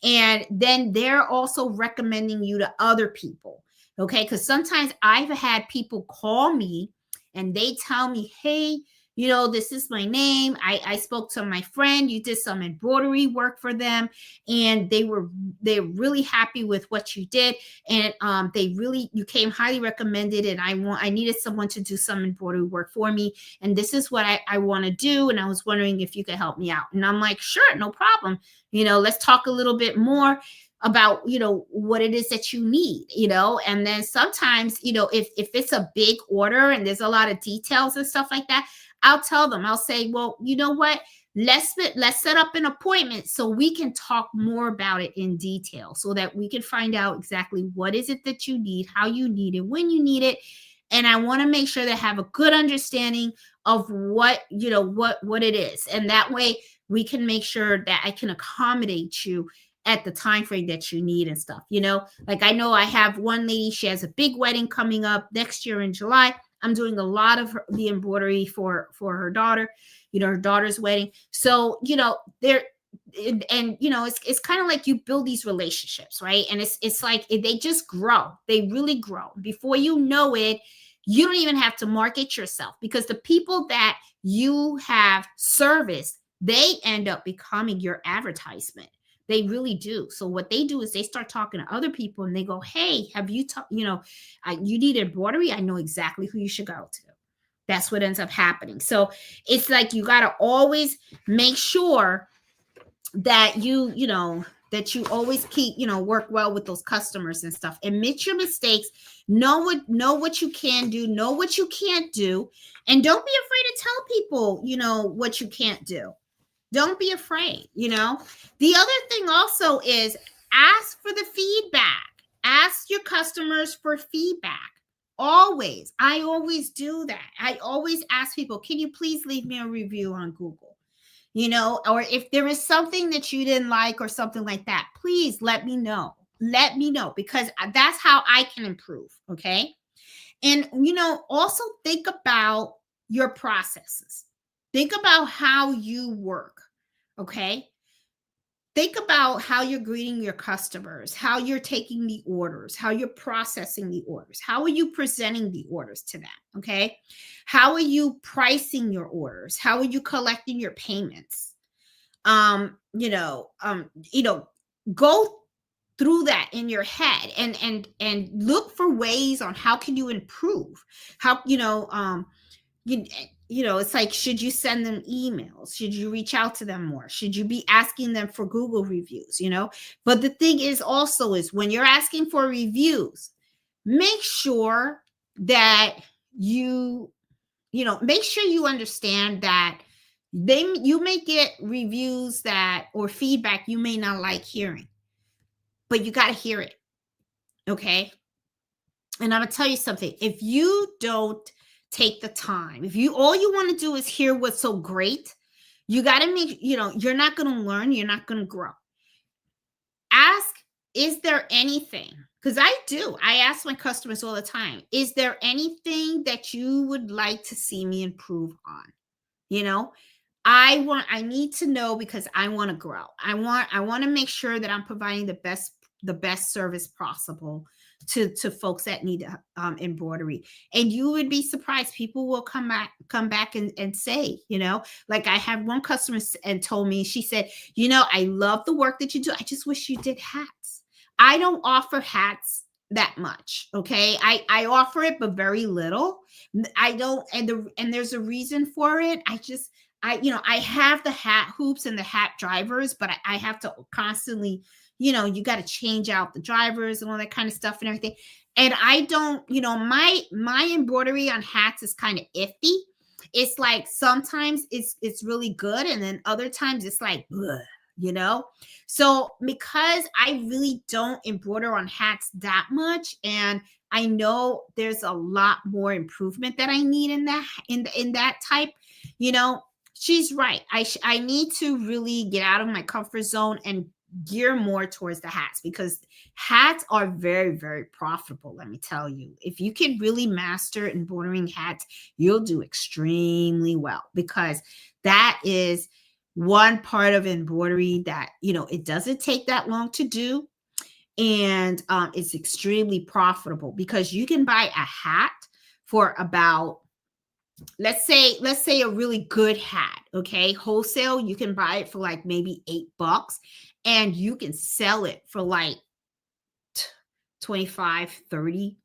And then they're also recommending you to other people. Okay. Because sometimes I've had people call me and they tell me, hey, this is my name. I spoke to my friend. You did some embroidery work for them, and they're really happy with what you did. And you came highly recommended. And I needed someone to do some embroidery work for me. And this is what I want to do. And I was wondering if you could help me out. And I'm like, sure, no problem. Let's talk a little bit more about what it is that you need. And then sometimes if it's a big order and there's a lot of details and stuff like that, I'll tell them. I'll say, well, you know what, let's set up an appointment so we can talk more about it in detail so that we can find out exactly what is it that you need, how you need it, when you need it. And I want to make sure they have a good understanding of what it is. And that way we can make sure that I can accommodate you at the time frame that you need and stuff. Like I know I have one lady, she has a big wedding coming up next year in July. I'm doing a lot of the embroidery for her daughter, her daughter's wedding. So, there, and it's kind of like you build these relationships, right? And it's like they just grow. They really grow. Before you know it, you don't even have to market yourself because the people that you have serviced, they end up becoming your advertisement. They really do. So what they do is they start talking to other people and they go, hey, have you, you need embroidery? I know exactly who you should go to. That's what ends up happening. So it's like you got to always make sure that that you always keep, work well with those customers and stuff. Admit your mistakes, know what you can do, know what you can't do, and don't be afraid to tell people, what you can't do. Don't be afraid. The other thing also is ask for the feedback. Ask your customers for feedback. Always. I always do that. I always ask people, can you please leave me a review on Google? Or if there is something that you didn't like or something like that, please let me know. Let me know because that's how I can improve. Okay. And, also think about your processes. Think about how you work. Okay. Think about how you're greeting your customers, how you're taking the orders, how you're processing the orders, how are you presenting the orders to them? Okay. How are you pricing your orders? How are you collecting your payments? Go through that in your head and look for ways on how can you improve. How, you, it's like, should you send them emails? Should you reach out to them more? Should you be asking them for Google reviews? But the thing is also is when you're asking for reviews, make sure that make sure you understand that you may get reviews that or feedback you may not like hearing, but you got to hear it. Okay. And I'm going to tell you something. If you don't take the time, if all you want to do is hear what's so great, you got to make, you're not going to learn. You're not going to grow. Ask, is there anything? Because I ask my customers all the time, is there anything that you would like to see me improve on? I need to know because I want to grow. I want to make sure that I'm providing the best service possible to folks that need embroidery. And you would be surprised. People will come back and say, like I had one customer and told me, she said, I love the work that you do. I just wish you did hats. I don't offer hats that much. Okay. I offer it, but very little. I don't. And there's a reason for it. I have the hat hoops and the hat drivers, but I have to constantly, you got to change out the drivers and all that kind of stuff and everything. And I don't, my embroidery on hats is kind of iffy. It's like sometimes it's really good. And then other times it's like, ugh, So because I really don't embroider on hats that much, and I know there's a lot more improvement that I need in that type, she's right. I need to really get out of my comfort zone and gear more towards the hats, because hats are very, very profitable. Let me tell you, if you can really master embroidering hats, you'll do extremely well, because that is one part of embroidery that, it doesn't take that long to do. And it's extremely profitable, because you can buy a hat for about, let's say a really good hat. Okay. Wholesale, you can buy it for like maybe $8, and you can sell it for like 25, 30,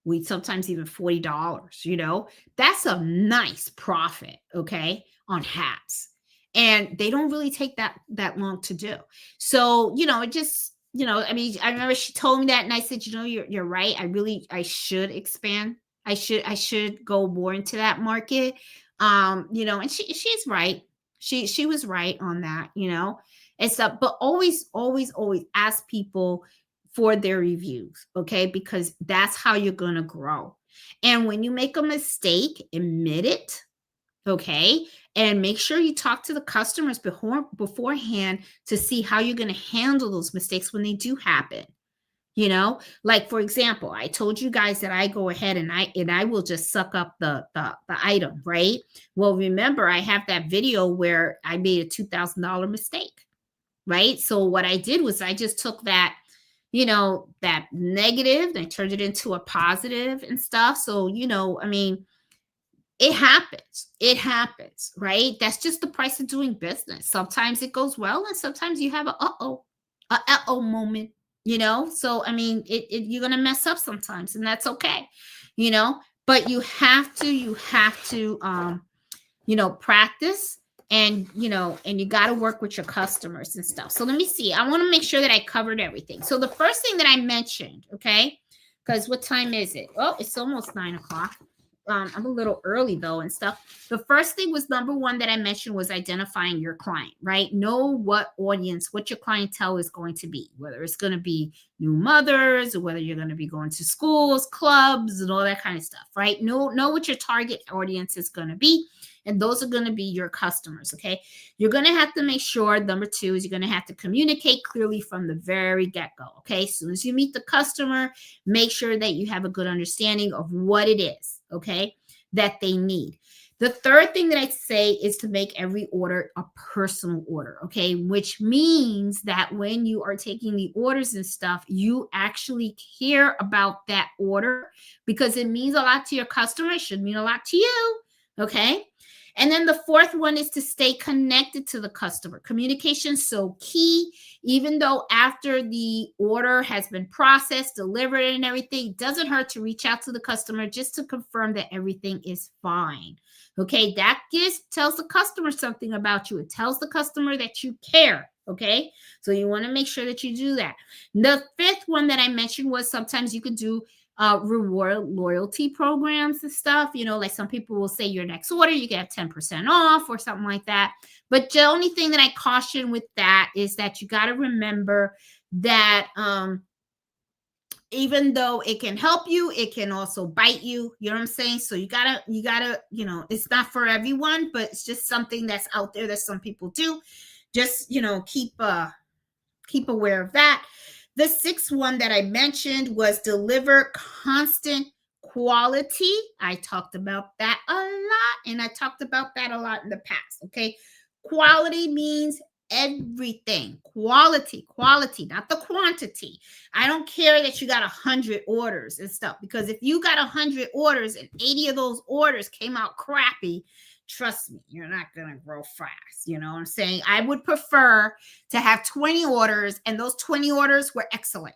we sometimes even $40, that's a nice profit. Okay. On hats. And they don't really take that long to do. So, it just, I remember she told me that, and I said, you're right. I should expand. I should go more into that market. And she's right. She was right on that, and stuff. But always ask people for their reviews, okay? Because that's how you're going to grow. And when you make a mistake, admit it, okay? And make sure you talk to the customers beforehand to see how you're going to handle those mistakes when they do happen. Like, for example, I told you guys that I go ahead and I will just suck up the item, right? Well, remember, I have that video where I made a $2,000 mistake, right? So what I did was I just took that, that negative, and I turned it into a positive and stuff. So, it happens, right? That's just the price of doing business. Sometimes it goes well, and sometimes you have a moment. So you're gonna mess up sometimes, and that's okay. But you have to practice, and you got to work with your customers and stuff. So let me see, I want to make sure that I covered everything. So the first thing that I mentioned, okay, because what time is it? Oh, it's almost 9:00. I'm a little early though and stuff. The first thing was, number one, that I mentioned was identifying your client, right? Know what audience, what your clientele is going to be, whether it's going to be new mothers or whether you're going to be going to schools, clubs, and all that kind of stuff, right? Know what your target audience is going to be. And those are going to be your customers, okay? You're going to have to make sure, number two, is you're going to have to communicate clearly from the very get-go, okay? As soon as you meet the customer, make sure that you have a good understanding of what it is, okay, that they need. The third thing that I'd say is to make every order a personal order, okay, which means that when you are taking the orders and stuff, you actually care about that order, because it means a lot to your customer. It should mean a lot to you, okay? And then the fourth one is to stay connected to the customer. Communication is so key. Even though after the order has been processed, delivered, and everything, it doesn't hurt to reach out to the customer just to confirm that everything is fine. Okay, that tells the customer something about you. It tells the customer that you care. Okay, so you want to make sure that you do that. The fifth one that I mentioned was sometimes you could do reward loyalty programs and stuff. Like some people will say your next order, you get 10% off or something like that. But the only thing that I caution with that is that you got to remember that even though it can help you, it can also bite you. You know what I'm saying? So you gotta, it's not for everyone, but it's just something that's out there that some people do. Just, keep aware of that. The sixth one that I mentioned was deliver constant quality. I talked about that a lot, and I talked about that a lot in the past. Okay. Quality means everything. Quality, not the quantity. I don't care that you got 100 orders and stuff, because if you got 100 orders and 80 of those orders came out crappy, trust me, you're not going to grow fast. You know what I'm saying? I would prefer to have 20 orders and those 20 orders were excellent.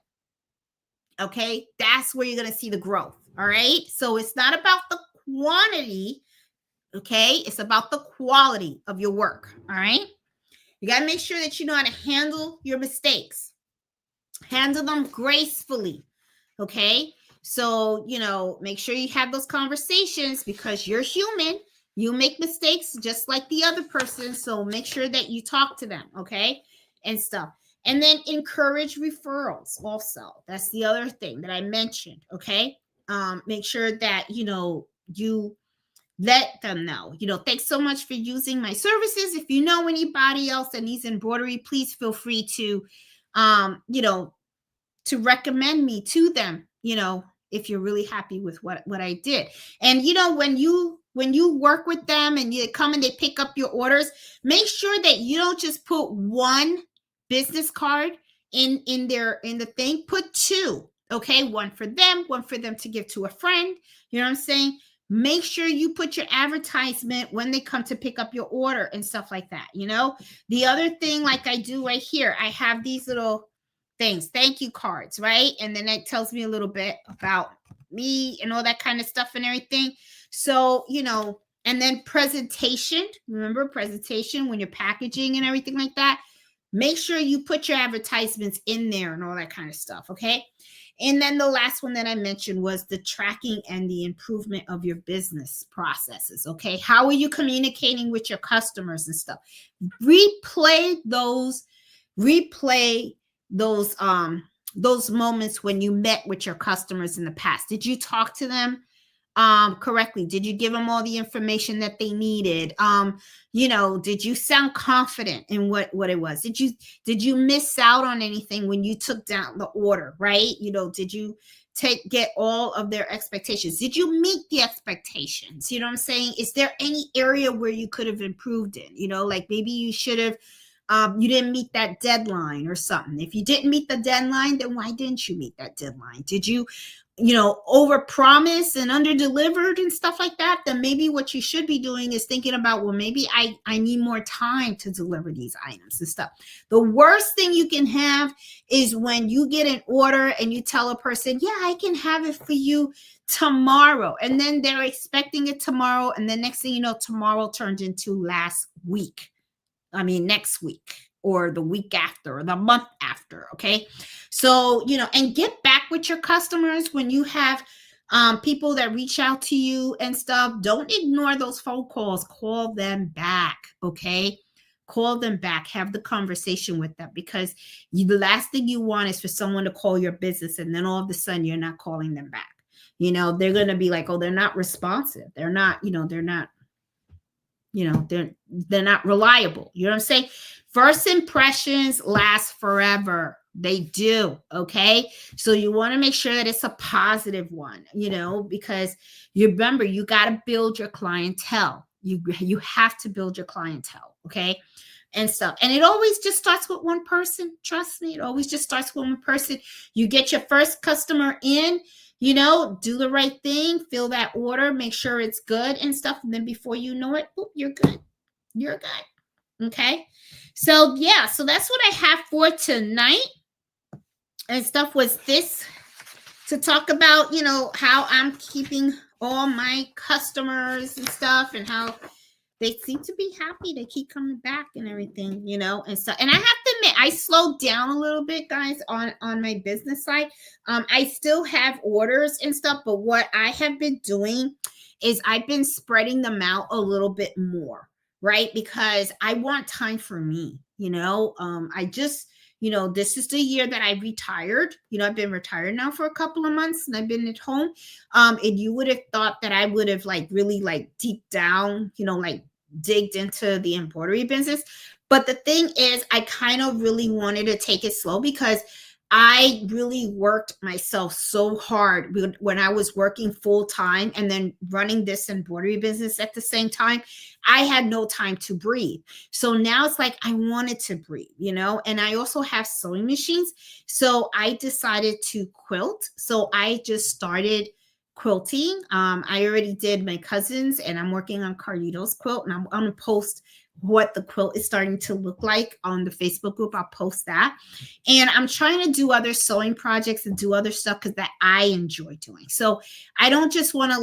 Okay. That's where you're going to see the growth. All right. So it's not about the quantity. Okay. It's about the quality of your work. All right. You got to make sure that you know how to handle your mistakes, handle them gracefully. Okay. So, make sure you have those conversations because you're human. You make mistakes just like the other person. So make sure that you talk to them. Okay. And stuff. And then encourage referrals also. That's the other thing that I mentioned. Okay. Make sure that, you let them know, thanks so much for using my services. If you know anybody else that needs embroidery, please feel free to, to recommend me to them, if you're really happy with what I did. And, when you work with them and you come and they pick up your orders, make sure that you don't just put one business card in the thing, put two. Okay. One for them to give to a friend. You know what I'm saying? Make sure you put your advertisement when they come to pick up your order and stuff like that. The other thing, like I do right here, I have these little things, thank you cards, right? And then it tells me a little bit about me and all that kind of stuff and everything. So, and then presentation, remember presentation when you're packaging and everything like that, make sure you put your advertisements in there and all that kind of stuff. Okay. And then the last one that I mentioned was the tracking and the improvement of your business processes. Okay. How are you communicating with your customers and stuff? Replay those moments when you met with your customers in the past. Did you talk to them correctly? Did you give them all the information that they needed? Did you sound confident in what it was? Did you miss out on anything when you took down the order, right? Did you get all of their expectations? Did you meet the expectations? You know what I'm saying? Is there any area where you could have improved in? Like maybe you should have, you didn't meet that deadline or something. If you didn't meet the deadline, then why didn't you meet that deadline? Did you, over promise and under delivered and stuff like that? Then maybe what you should be doing is thinking about, well, maybe I need more time to deliver these items and stuff. The worst thing you can have is when you get an order and you tell a person, yeah, I can have it for you tomorrow. And then they're expecting it tomorrow. And the next thing you know, tomorrow turned into next week or the week after or the month after. Okay. So, and get back with your customers when you have people that reach out to you and stuff. Don't ignore those phone calls. Call them back. Okay. Call them back. Have the conversation with them, because the last thing you want is for someone to call your business and then all of a sudden you're not calling them back. They're going to be like, oh, they're not responsive. They're not reliable. You know what I'm saying? First impressions last forever. They do. Okay. So you want to make sure that it's a positive one, because you remember, you got to build your clientele. You have to build your clientele. Okay. And stuff. And it always just starts with one person. Trust me. It always just starts with one person. You get your first customer in, do the right thing, fill that order, make sure it's good and stuff. And then before you know it, boop, you're good. You're good. Okay. So yeah, so that's what I have for tonight and stuff was this to talk about, how I'm keeping all my customers and stuff and how they seem to be happy. They keep coming back and everything, and so, and I have to admit, I slowed down a little bit, guys, on my business side. I still have orders and stuff, but what I have been doing is I've been spreading them out a little bit more, right? Because I want time for me, I just, this is the year that I retired. I've been retired now for a couple of months and I've been at home. And you would have thought that I would have really deep down, digged into the embroidery business. But the thing is, I kind of really wanted to take it slow because I really worked myself so hard when I was working full time and then running this embroidery business at the same time. I had no time to breathe. So now it's like I wanted to breathe, and I also have sewing machines. So I decided to quilt. So I just started quilting. I already did my cousins and I'm working on Carlito's quilt, and I'm going to post what the quilt is starting to look like on the Facebook group. I'll post that. And I'm trying to do other sewing projects and do other stuff because that I enjoy doing. So I don't just want to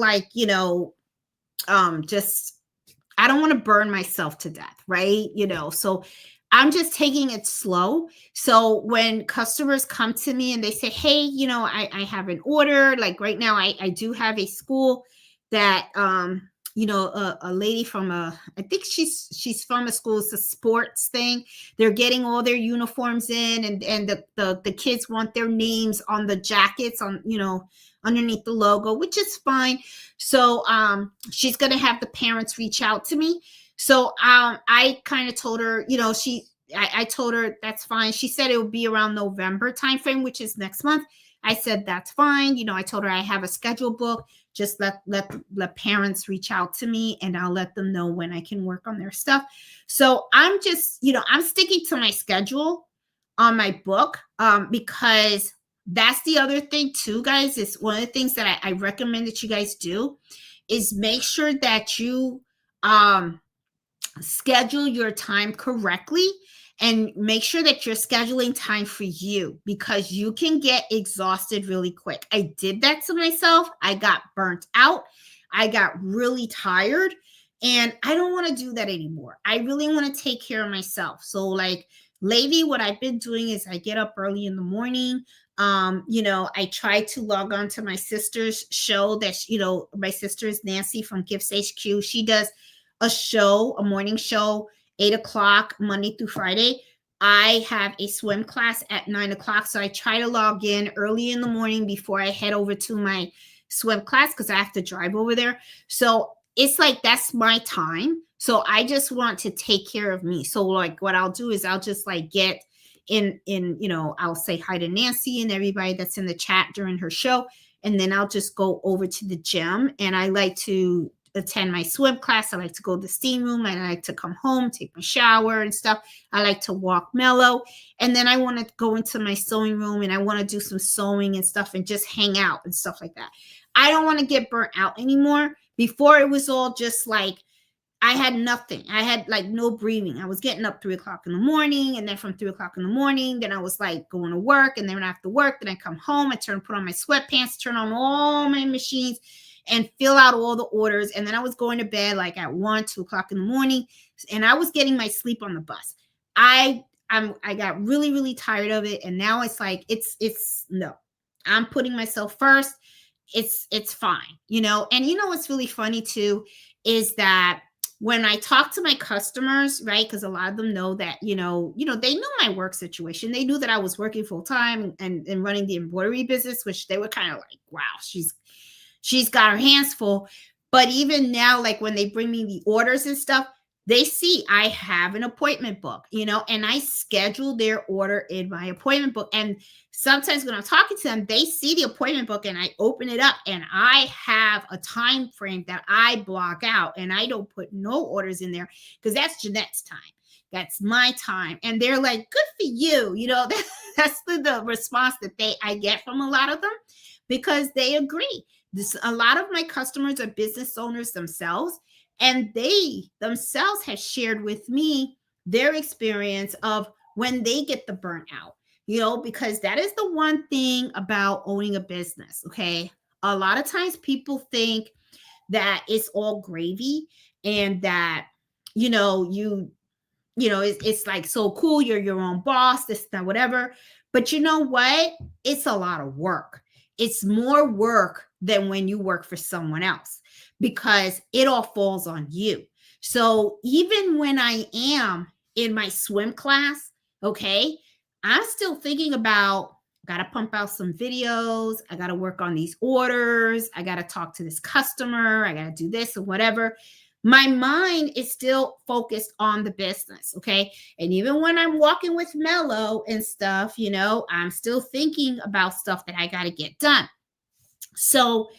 I don't want to burn myself to death, right? So I'm just taking it slow. So when customers come to me and they say, hey, I have an order, like right now, I do have a school that, a lady from I think she's from a school, it's a sports thing. They're getting all their uniforms in and the kids want their names on the jackets on, underneath the logo, which is fine. So she's going to have the parents reach out to me. So I kind of told her, I told her that's fine. She said it would be around November timeframe, which is next month. I said, that's fine. I told her I have a schedule book. Just let parents reach out to me and I'll let them know when I can work on their stuff. So I'm just, I'm sticking to my schedule on my book because that's the other thing too, guys. Is one of the things that I recommend that you guys do is make sure that you schedule your time correctly and make sure that you're scheduling time for you because you can get exhausted really quick. I did that to myself. I got burnt out. I got really tired and I don't want to do that anymore. I really want to take care of myself. So lately what I've been doing is I get up early in the morning. I try to log on to my sister's show that, my sister is Nancy from Gifts HQ. She does a morning show, 8:00, Monday through Friday. I have a swim class at 9:00. So I try to log in early in the morning before I head over to my swim class because I have to drive over there. So it's that's my time. So I just want to take care of me. So what I'll do is I'll just get in, I'll say hi to Nancy and everybody that's in the chat during her show. And then I'll just go over to the gym and I like to attend my swim class. I like to go to the steam room and I like to come home, take my shower and stuff. I like to walk mellow. And then I want to go into my sewing room and I want to do some sewing and stuff and just hang out and stuff like that. I don't want to get burnt out anymore. Before it was all just I had nothing. I had no breathing. I was getting up 3:00 in the morning. And then from 3:00 in the morning, then I was going to work. And then after work, then I come home, I put on my sweatpants, turn on all my machines and fill out all the orders. And then I was going to bed at 1, 2:00 in the morning. And I was getting my sleep on the bus. I got really, really tired of it. And now it's it's no, I'm putting myself first. It's fine, and what's really funny too, is that when I talk to my customers, right, because a lot of them know that, they knew my work situation. They knew that I was working full time and running the embroidery business, which they were kind of wow, she's got her hands full. But even now, when they bring me the orders and stuff, they see I have an appointment book, and I schedule their order in my appointment book. And sometimes when I'm talking to them, they see the appointment book and I open it up and I have a time frame that I block out and I don't put no orders in there because that's Jeanette's time. That's my time. And they're like, good for you. That's the response that I get from a lot of them. because they agree. A lot of my customers are business owners themselves, and they themselves have shared with me their experience of when they get the burnout, because that is the one thing about owning a business. Okay. A lot of times people think that it's all gravy, and that, it's like so cool. You're your own boss, this, that, whatever. But you know what? It's a lot of work. It's more work than when you work for someone else, because it all falls on you. So even when I am in my swim class, okay, I'm still thinking about, got to pump out some videos. I got to work on these orders. I got to talk to this customer. I got to do this or whatever. My mind is still focused on the business. Okay. And even when I'm walking with Mello and stuff, I'm still thinking about stuff that I got to get done. So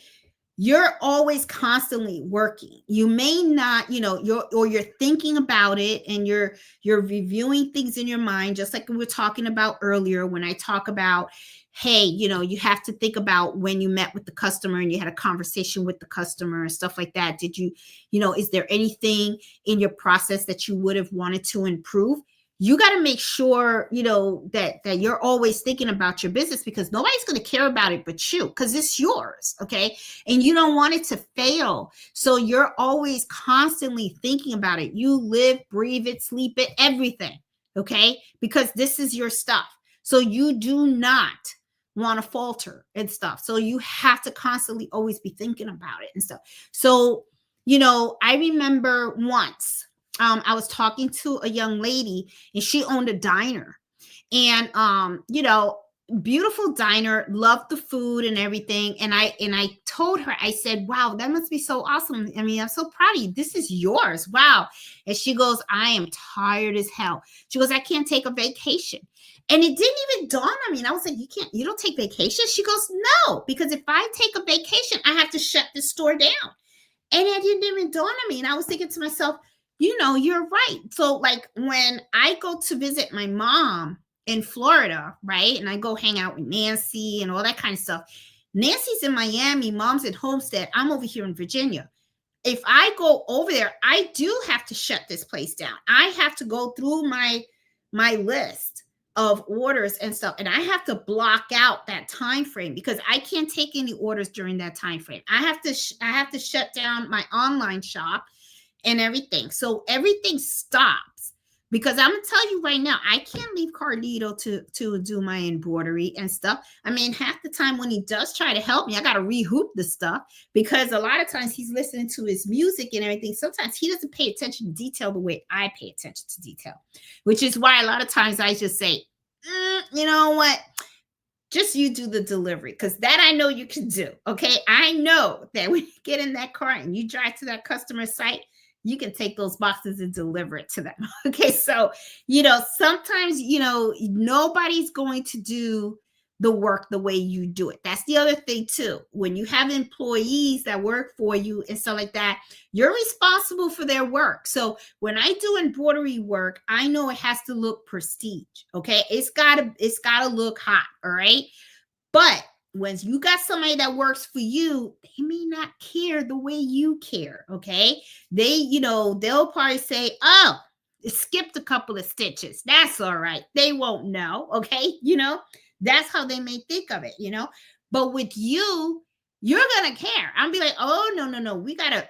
you're always constantly working. You may not, you're thinking about it, and you're reviewing things in your mind, just like we were talking about earlier when I talk about, hey, you have to think about when you met with the customer and you had a conversation with the customer and stuff like that. Did you, is there anything in your process that you would have wanted to improve? You got to make sure, that you're always thinking about your business, because nobody's going to care about it but you, because it's yours. Okay. And you don't want it to fail. So you're always constantly thinking about it. You live, breathe it, sleep it, everything. Okay. Because this is your stuff. So you do not want to falter and stuff. So you have to constantly always be thinking about it and stuff. So, I remember once, I was talking to a young lady, and she owned a diner, and beautiful diner, loved the food and everything. And I told her, I said, wow, that must be so awesome. I mean, I'm so proud of you. This is yours. Wow. And she goes, I am tired as hell. She goes, I can't take a vacation. And it didn't even dawn on me. And I was like, you don't take vacation? She goes, no, because if I take a vacation, I have to shut this store down. And it didn't even dawn on me. And I was thinking to myself, you're right. So like when I go to visit my mom in Florida, right? And I go hang out with Nancy and all that kind of stuff. Nancy's in Miami, mom's in Homestead. I'm over here in Virginia. If I go over there, I do have to shut this place down. I have to go through my list of orders and stuff, and I have to block out that time frame, because I can't take any orders during that time frame. I have to shut down my online shop and everything. So everything stops, because I'm gonna tell you right now, I can't leave Carlito to do my embroidery and stuff. I mean, half the time when he does try to help me, I gotta rehoop the stuff, because a lot of times he's listening to his music and everything. Sometimes he doesn't pay attention to detail the way I pay attention to detail, which is why a lot of times I just say, you know what? Just you do the delivery, because that I know you can do. Okay. I know that when you get in that car and you drive to that customer site, you can take those boxes and deliver it to them. Okay. So, sometimes, nobody's going to do the work the way you do it. That's the other thing too. When you have employees that work for you and stuff like that, you're responsible for their work. So when I do embroidery work, I know it has to look prestige. Okay. It's gotta look hot. All right. But when you got somebody that works for you, they may not care the way you care. Okay. They'll probably say, oh, it skipped a couple of stitches. That's all right. They won't know. Okay. That's how they may think of it, But with you, you're going to care. I'm be like, oh, no. We gotta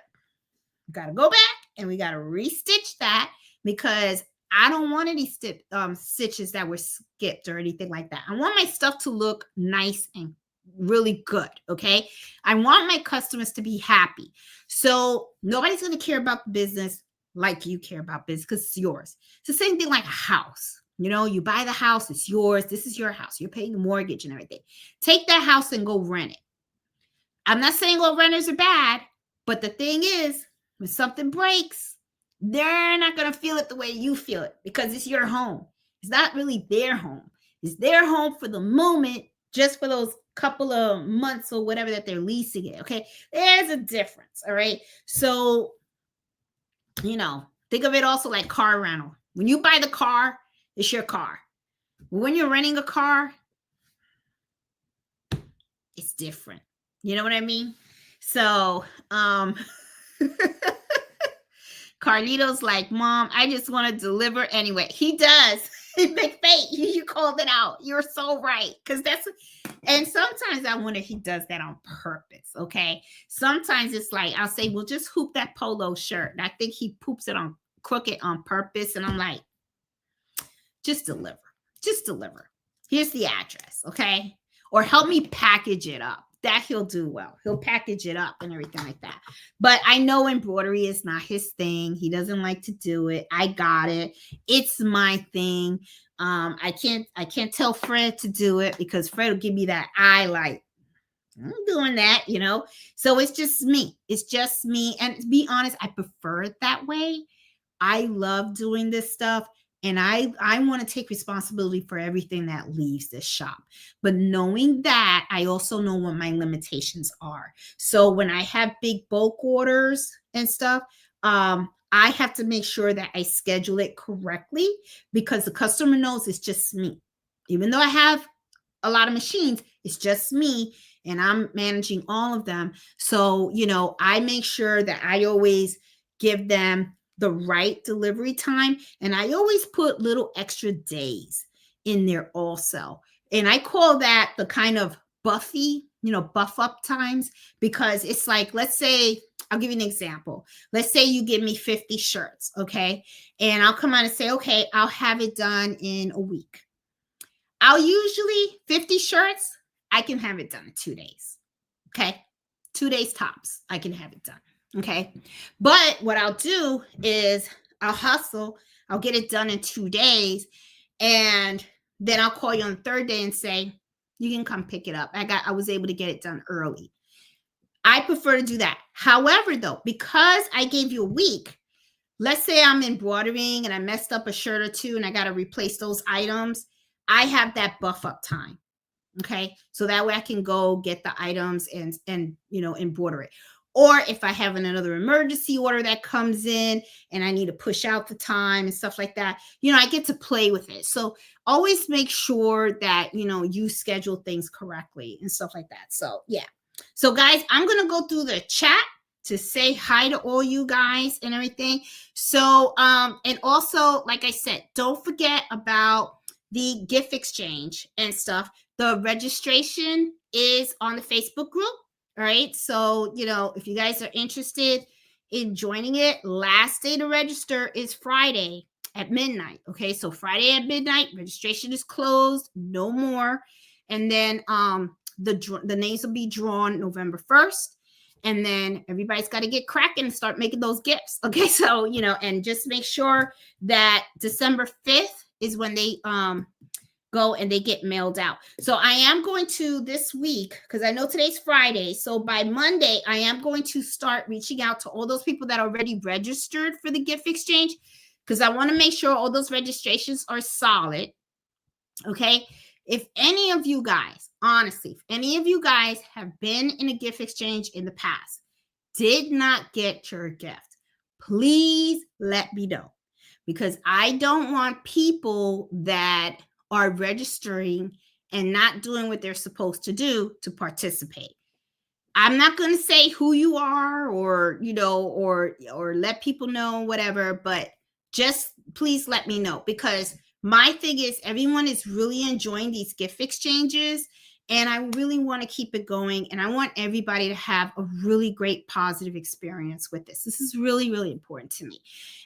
go back and we got to restitch that, because I don't want any stitches that were skipped or anything like that. I want my stuff to look nice and really good. Okay. I want my customers to be happy. So nobody's going to care about the business like you care about business, because it's yours. It's the same thing like a house. You buy the house, it's yours. This is your house. You're paying the mortgage and everything. Take that house and go rent it. I'm not saying all renters are bad, but the thing is, when something breaks, they're not going to feel it the way you feel it, because it's your home. It's not really their home. It's their home for the moment, just for those couple of months or whatever that they're leasing it. Okay. There's a difference. All right. So, think of it also like car rental. When you buy the car, it's your car. When you're renting a car, it's different. You know what I mean? So, Carlito's like, Mom, I just want to deliver anyway. He does. McFate, you called it out. You're so right. Because that's, and sometimes I wonder if he does that on purpose. Okay. Sometimes it's like, I'll say, well, just hoop that polo shirt. And I think he poops it on crooked on purpose. And I'm like, just deliver. Just deliver. Here's the address. Okay. Or help me package it up. That he'll do well. He'll package it up and everything like that. But I know embroidery is not his thing. He doesn't like to do it. I got it. It's my thing. I can't tell Fred to do it because Fred will give me that eye like, I'm doing that, you know. So it's just me. It's just me. And to be honest, I prefer it that way. I love doing this stuff. And I want to take responsibility for everything that leaves this shop. But knowing that, I also know what my limitations are. So when I have big bulk orders and stuff, I have to make sure that I schedule it correctly because the customer knows it's just me. Even though I have a lot of machines, it's just me and I'm managing all of them. So, you know, I make sure that I always give them the right delivery time. And I always put little extra days in there also. And I call that the kind of buffy, you know, buff up times, because it's like, let's say, I'll give you an example. Let's say you give me 50 shirts. Okay. And I'll come on and say, okay, I'll have it done in a week. I'll usually 50 shirts. I can have it done in 2 days. Okay. 2 days tops. I can have it done. Okay. But what I'll do is I'll hustle. I'll get it done in 2 days. And then I'll call you on the third day and say, you can come pick it up. I was able to get it done early. I prefer to do that. However, though, because I gave you a week, let's say I'm embroidering and I messed up a shirt or two and I got to replace those items. I have that buff up time. Okay. So that way I can go get the items and you know, embroider it. Or if I have another emergency order that comes in and I need to push out the time and stuff like that, you know, I get to play with it. So always make sure that, you know, you schedule things correctly and stuff like that. So yeah. So guys, I'm going to go through the chat to say hi to all you guys and everything. So, and also, like I said, don't forget about the gift exchange and stuff. The registration is on the Facebook group. All right. So, you know, if you guys are interested in joining it, last day to register is Friday at midnight. Okay. So Friday at midnight, registration is closed. No more. And then the names will be drawn November 1st. And then everybody's got to get cracking and start making those gifts. Okay. So, you know, and just make sure that December 5th is when they go and they get mailed out. So I am going to this week, because I know today's Friday. So by Monday, I am going to start reaching out to all those people that are already registered for the gift exchange, because I want to make sure all those registrations are solid. Okay. If any of you guys, honestly, if any of you guys have been in a gift exchange in the past, did not get your gift, please let me know, because I don't want people that are registering and not doing what they're supposed to do to participate. I'm not going to say who you are or, you know, or let people know, whatever, but just please let me know, because my thing is everyone is really enjoying these gift exchanges and I really want to keep it going. And I want everybody to have a really great positive experience with this. This is really, really important to me.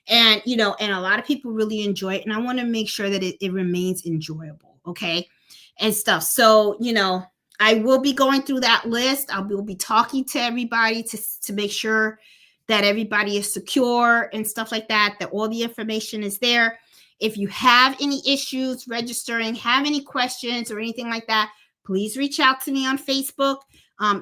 And, you know, and a lot of people really enjoy it. And I want to make sure that it remains enjoyable. Okay. And stuff. So, you know, I will be going through that list. I will be talking to everybody to make sure that everybody is secure and stuff like that, that all the information is there. If you have any issues registering, have any questions or anything like that, please reach out to me on Facebook.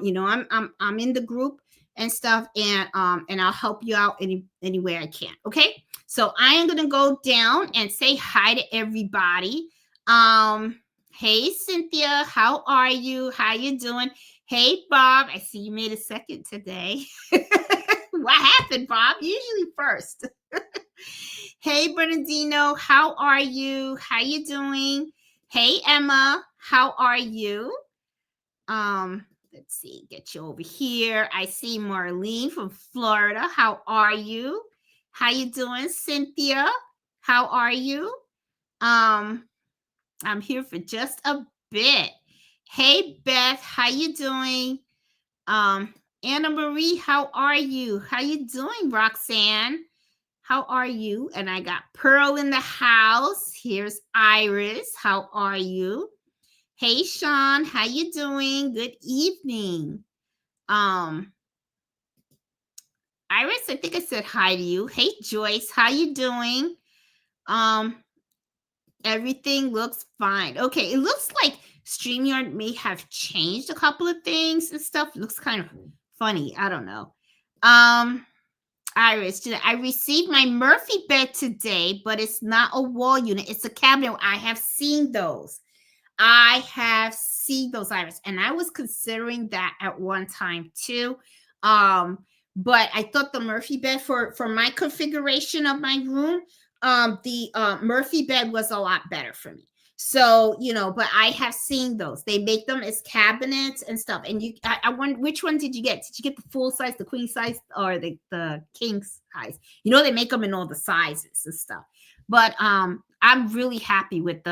You know, I'm in the group and stuff, and I'll help you out any way I can. Okay. So I am going to go down and say hi to everybody. Hey, Cynthia, how are you? How you doing? Hey, Bob, I see you made a second today. What happened, Bob? Usually first. Hey, Bernardino, how are you? How you doing? Hey, Emma, how are you? Let's see, get you over here. I see Marlene from Florida. How are you? How you doing, Cynthia? How are you? I'm here for just a bit. Hey, Beth, how you doing? Anna Marie, how are you? How you doing, Roxanne? How are you? And I got Pearl in the house. Here's Iris. How are you? Hey, Sean, how you doing? Good evening. Iris, I think I said hi to you. Hey, Joyce, how you doing? Everything looks fine. Okay, it looks like StreamYard may have changed a couple of things and stuff. It looks kind of funny. I don't know. Iris, I received my Murphy bed today, but it's not a wall unit. It's a cabinet. I have seen those. Iris, and I was considering that at one time too. But I thought the Murphy bed for my configuration of my room, the Murphy bed was a lot better for me. So, but I have seen those. They make them as cabinets and stuff. And I wonder, which one did you get? Did you get the full size, the queen size, or the king size? They make them in all the sizes and stuff. But I'm really happy with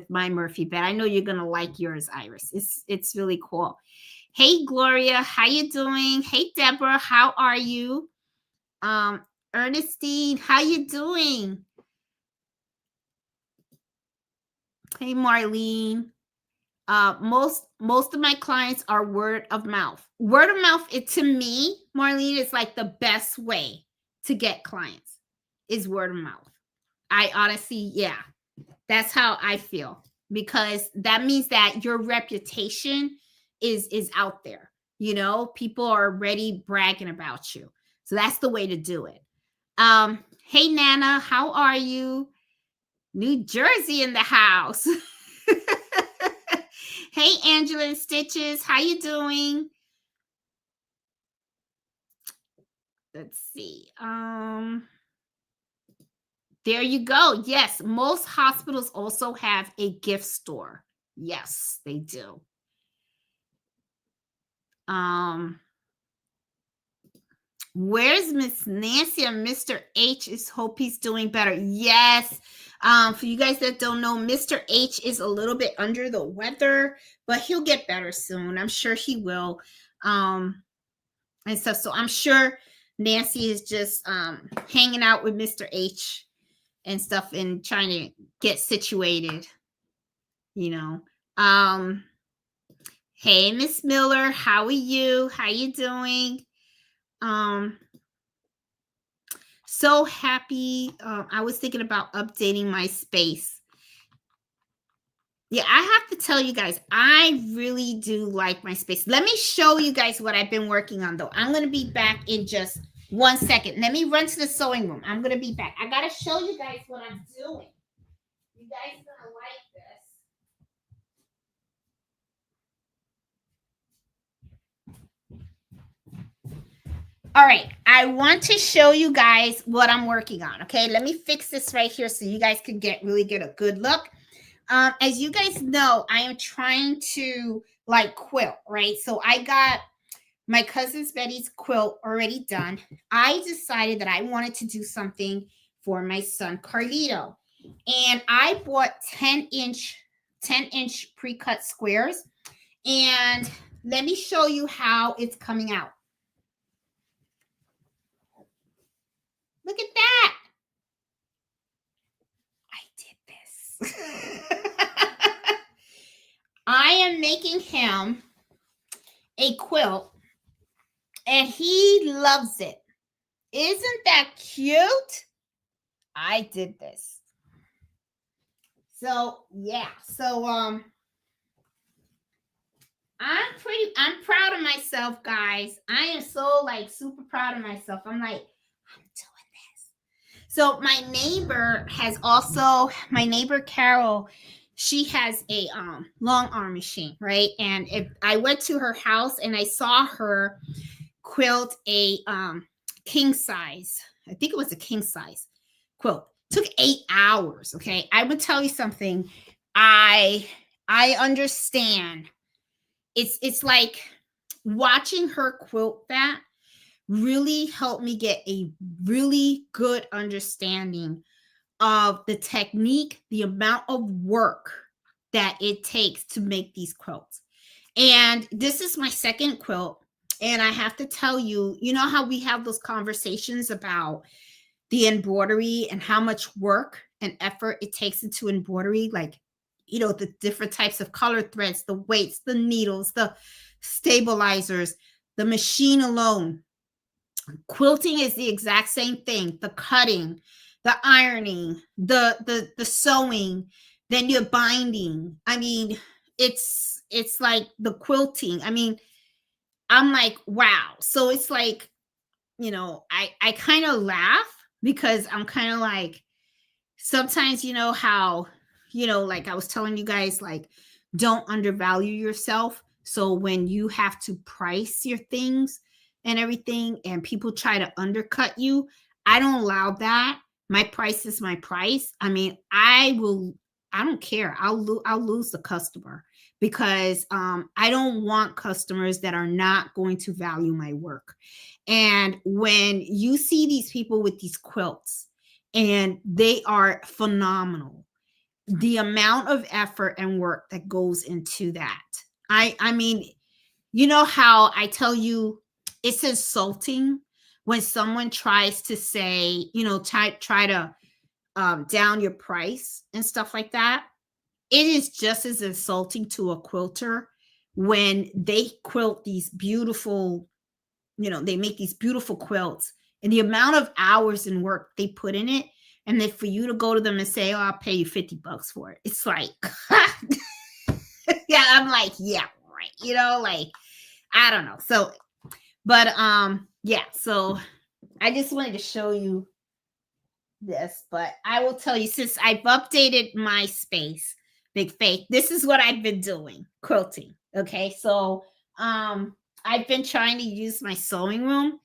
my Murphy bed. I know you're gonna like yours, Iris. It's really cool. Hey, Gloria, how you doing? Hey, Deborah, how are you? Ernestine, how you doing? Hey, Marlene. Most of my clients are word of mouth. Word of mouth, to me, Marlene, is like the best way to get clients is word of mouth. I honestly, that's how I feel, because that means that your reputation is out there. People are already bragging about you. So that's the way to do it. Hey, Nana, how are you? New Jersey in the house. Hey, Angela and Stitches, how you doing? Let's see. There you go. Yes, most hospitals also have a gift store. Yes, they do. Where's Miss Nancy and Mr. H? Hope he's doing better. Yes. For you guys that don't know, Mr. H is a little bit under the weather, but he'll get better soon. I'm sure he will. And stuff. So I'm sure Nancy is just hanging out with Mr. H and stuff and trying to get situated. Hey, Miss Miller, how are you? How you doing? So happy. I was thinking about updating my space. Yeah, I have to tell you guys, I really do like my space. Let me show you guys what I've been working on, though. I'm going to be back in just 1 second. Let me run to the sewing room. I'm going to be back. I got to show you guys what I'm doing. You guys are going to like this. All right, I want to show you guys what I'm working on. Okay, let me fix this right here so you guys can really get a good look. As you guys know, I am trying to quilt, right? So I got my cousin's Betty's quilt already done. I decided that I wanted to do something for my son Carlito, and I bought 10-inch pre-cut squares, and let me show you how it's coming out. Look at that. I did this. I am making him a quilt, and he loves it. Isn't that cute? I did this. So, yeah. So, I'm proud of myself, guys. I am so super proud of myself. I'm doing this. So my neighbor Carol, she has a long arm machine, right? And I went to her house and I saw her quilt a king size. I think it was a king size quilt. Took 8 hours. Okay, I would tell you something. I understand. It's like watching her quilt that really helped me get a really good understanding of the technique, the amount of work that it takes to make these quilts. And this is my second quilt. And I have to tell you, you know how we have those conversations about the embroidery and how much work and effort it takes into embroidery, like, you know, the different types of color threads, the weights, the needles, the stabilizers, the machine alone. Quilting is the exact same thing. The cutting, the ironing, the sewing, then you're binding. I mean, it's like the quilting. I mean, I'm like, wow. So it's like, you know, I kind of laugh because I'm kind of like, sometimes, you know how, you know, like I was telling you guys, like, don't undervalue yourself. So when you have to price your things and everything and people try to undercut you, I don't allow that. My price is my price. I mean, I don't care. I'll lose the customer because I don't want customers that are not going to value my work. And when you see these people with these quilts and they are phenomenal, the amount of effort and work that goes into that. I mean, you know how I tell you it's insulting when someone tries to say, you know, try to down your price and stuff like that. It is just as insulting to a quilter when they quilt these beautiful, you know, they make these beautiful quilts and the amount of hours and work they put in it. And then for you to go to them and say, oh, I'll pay you $50 for it. It's like, yeah, I'm like, yeah, right. You know, like, I don't know. So, but yeah, so I just wanted to show you this, but I will tell you, since I've updated my space, Big Faith, this is what I've been doing, quilting. Okay. So I've been trying to use my sewing room.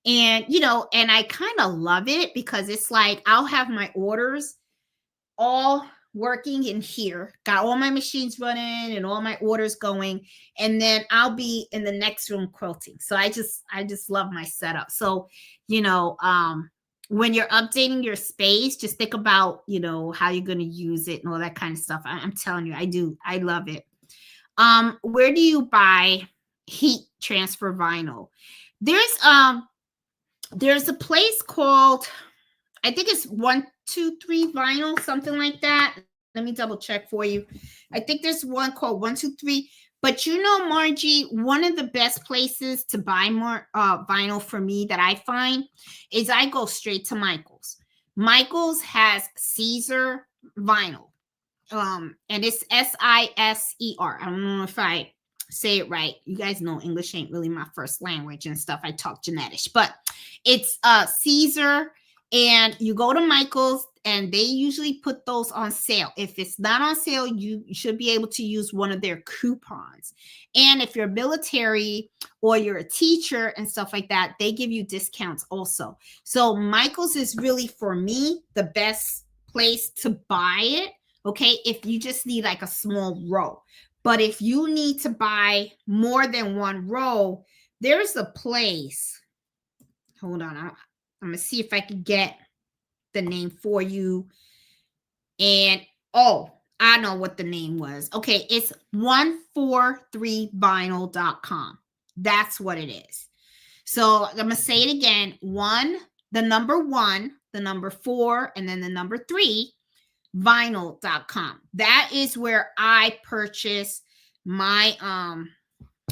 And, you know, and I kind of love it because it's like I'll have my orders all working in here, got all my machines running and all my orders going, and then I'll be in the next room quilting. So I just love my setup. So, you know, when you're updating your space, just think about, you know, how you're going to use it and all that kind of stuff. I'm telling you, I love it. Where do you buy heat transfer vinyl? There's a place called, I think it's 123 Vinyl, something like that. Let me double check for you. I think there's one called 123. But you know, Margie, one of the best places to buy more vinyl for me that I find is I go straight to Michael's. Michael's has Caesar vinyl. And it's Siser. I don't know if I say it right. You guys know English ain't really my first language and stuff. I talk Genetish, but it's Caesar. And you go to Michael's and they usually put those on sale. If it's not on sale, you should be able to use one of their coupons. And if you're military or you're a teacher and stuff like that, they give you discounts also. So Michael's is really, for me, the best place to buy it. Okay, if you just need like a small row. But if you need to buy more than one row, there's a place. Hold on. I'm going to see if I can get the name for you. And, oh, I know what the name was. Okay, it's 143vinyl.com. That's what it is. So I'm going to say it again. The number 4, and then the number 3, vinyl.com. That is where I purchase my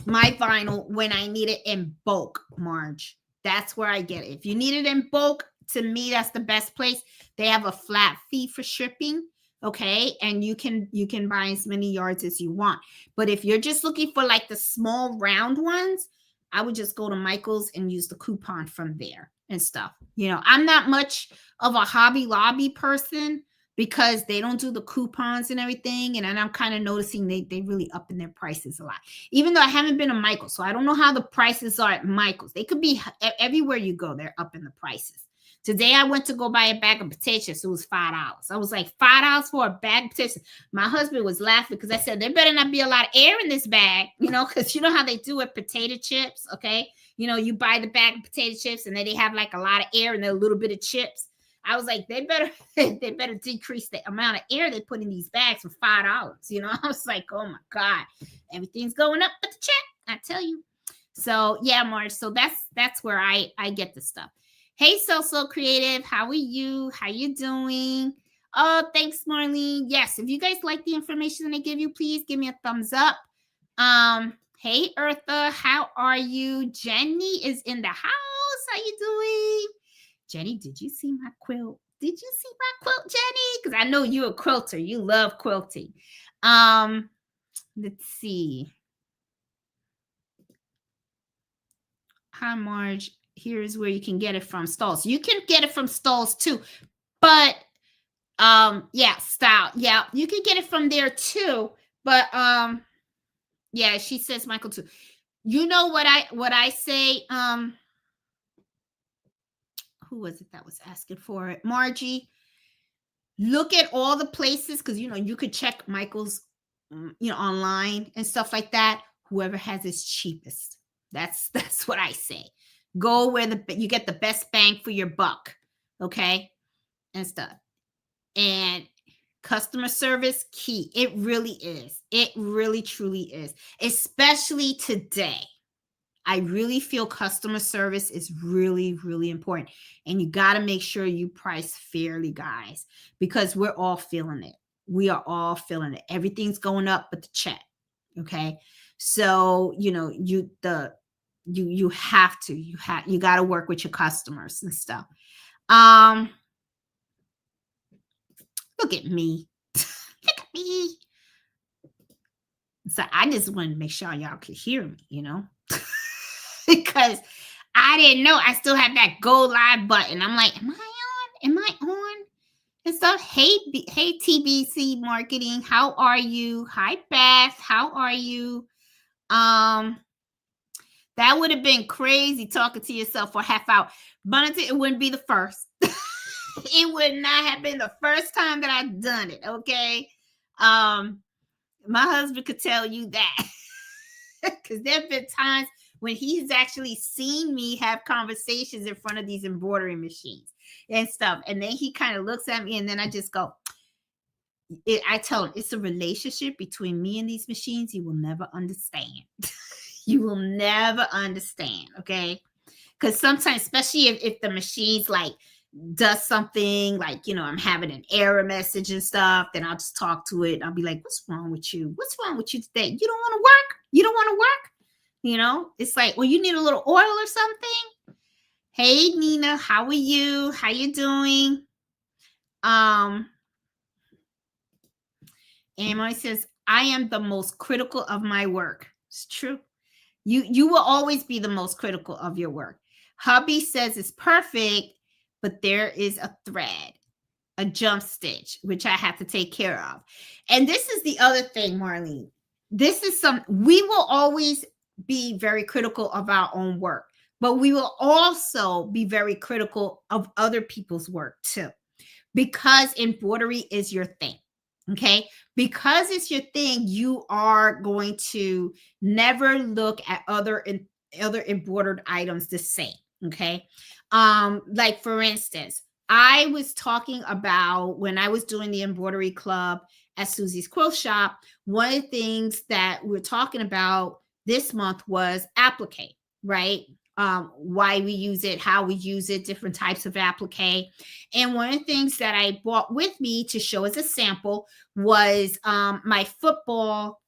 my vinyl when I need it in bulk, Marge. That's where I get it. If you need it in bulk, to me, that's the best place. They have a flat fee for shipping. Okay. And you can buy as many yards as you want. But if you're just looking for like the small round ones, I would just go to Michael's and use the coupon from there and stuff. You know, I'm not much of a Hobby Lobby person because they don't do the coupons and everything. And then I'm kind of noticing they really up in their prices a lot, even though I haven't been to Michael's. So I don't know how the prices are at Michael's. They could be everywhere you go. They're up in the prices. Today I went to go buy a bag of potato chips. It was $5. I was like, $5 for a bag of potato chips. My husband was laughing because I said, there better not be a lot of air in this bag, because you know how they do with potato chips, okay? You buy the bag of potato chips and then they have like a lot of air and then a little bit of chips. I was like, they better decrease the amount of air they put in these bags for $5. I was like, oh my God, everything's going up but the check, I tell you. So yeah, Marge. So that's where I get the stuff. Hey, So Creative, how are you? How you doing? Oh, thanks, Marlene. Yes, if you guys like the information that I give you, please give me a thumbs up. Hey, Eartha, how are you? Jenny is in the house. How you doing? Jenny, did you see my quilt? Did you see my quilt, Jenny? Because I know you're a quilter. You love quilting. Let's see. Hi, Marge. Here's where you can get it from, Stalls. You can get it from Stalls too, but yeah, Style. Yeah, you can get it from there too. But yeah, she says Michael too. You know what I say? Who was it that was asking for it? Margie. Look at all the places because you could check Michael's online and stuff like that. Whoever has his cheapest. That's what I say. Go where you get the best bang for your buck, okay, and stuff. And customer service key. It really is. It really truly is. Especially today. I really feel customer service is really, really important. And you got to make sure you price fairly, guys, because we're all feeling it. We are all feeling it. Everything's going up but the check, okay? So, you have to, you got to work with your customers and stuff. Look at me. Look at me. So I just wanted to make sure y'all could hear me, because I didn't know I still have that go live button. I'm like, am I on? And stuff. Hey, TBC Marketing. How are you? Hi, Beth. How are you? That would have been crazy talking to yourself for a half hour. But it wouldn't be the first. It would not have been the first time that I've done it. Okay. My husband could tell you that. Because there have been times when he's actually seen me have conversations in front of these embroidery machines and stuff. And then he kind of looks at me and then I just go, I tell him it's a relationship between me and these machines you will never understand. You will never understand, okay? Because sometimes, especially if the machine's like does something like, I'm having an error message and stuff, then I'll just talk to it. I'll be like, what's wrong with you? What's wrong with you today? You don't want to work? You don't want to work? It's like, well, you need a little oil or something. Hey, Nina, how are you? How you doing? And Emily says, I am the most critical of my work. It's true. You will always be the most critical of your work. Hubby says it's perfect, but there is a thread, a jump stitch, which I have to take care of. And this is the other thing, Marlene. We will always be very critical of our own work, but we will also be very critical of other people's work too, because embroidery is your thing. Okay, because it's your thing, you are going to never look at other embroidered items the same. Okay, like for instance, I was talking about when I was doing the embroidery club at Susie's Quilt Shop. One of the things that we're talking about this month was applique, right? Why we use it, how we use it, different types of applique. And one of the things that I brought with me to show as a sample was my football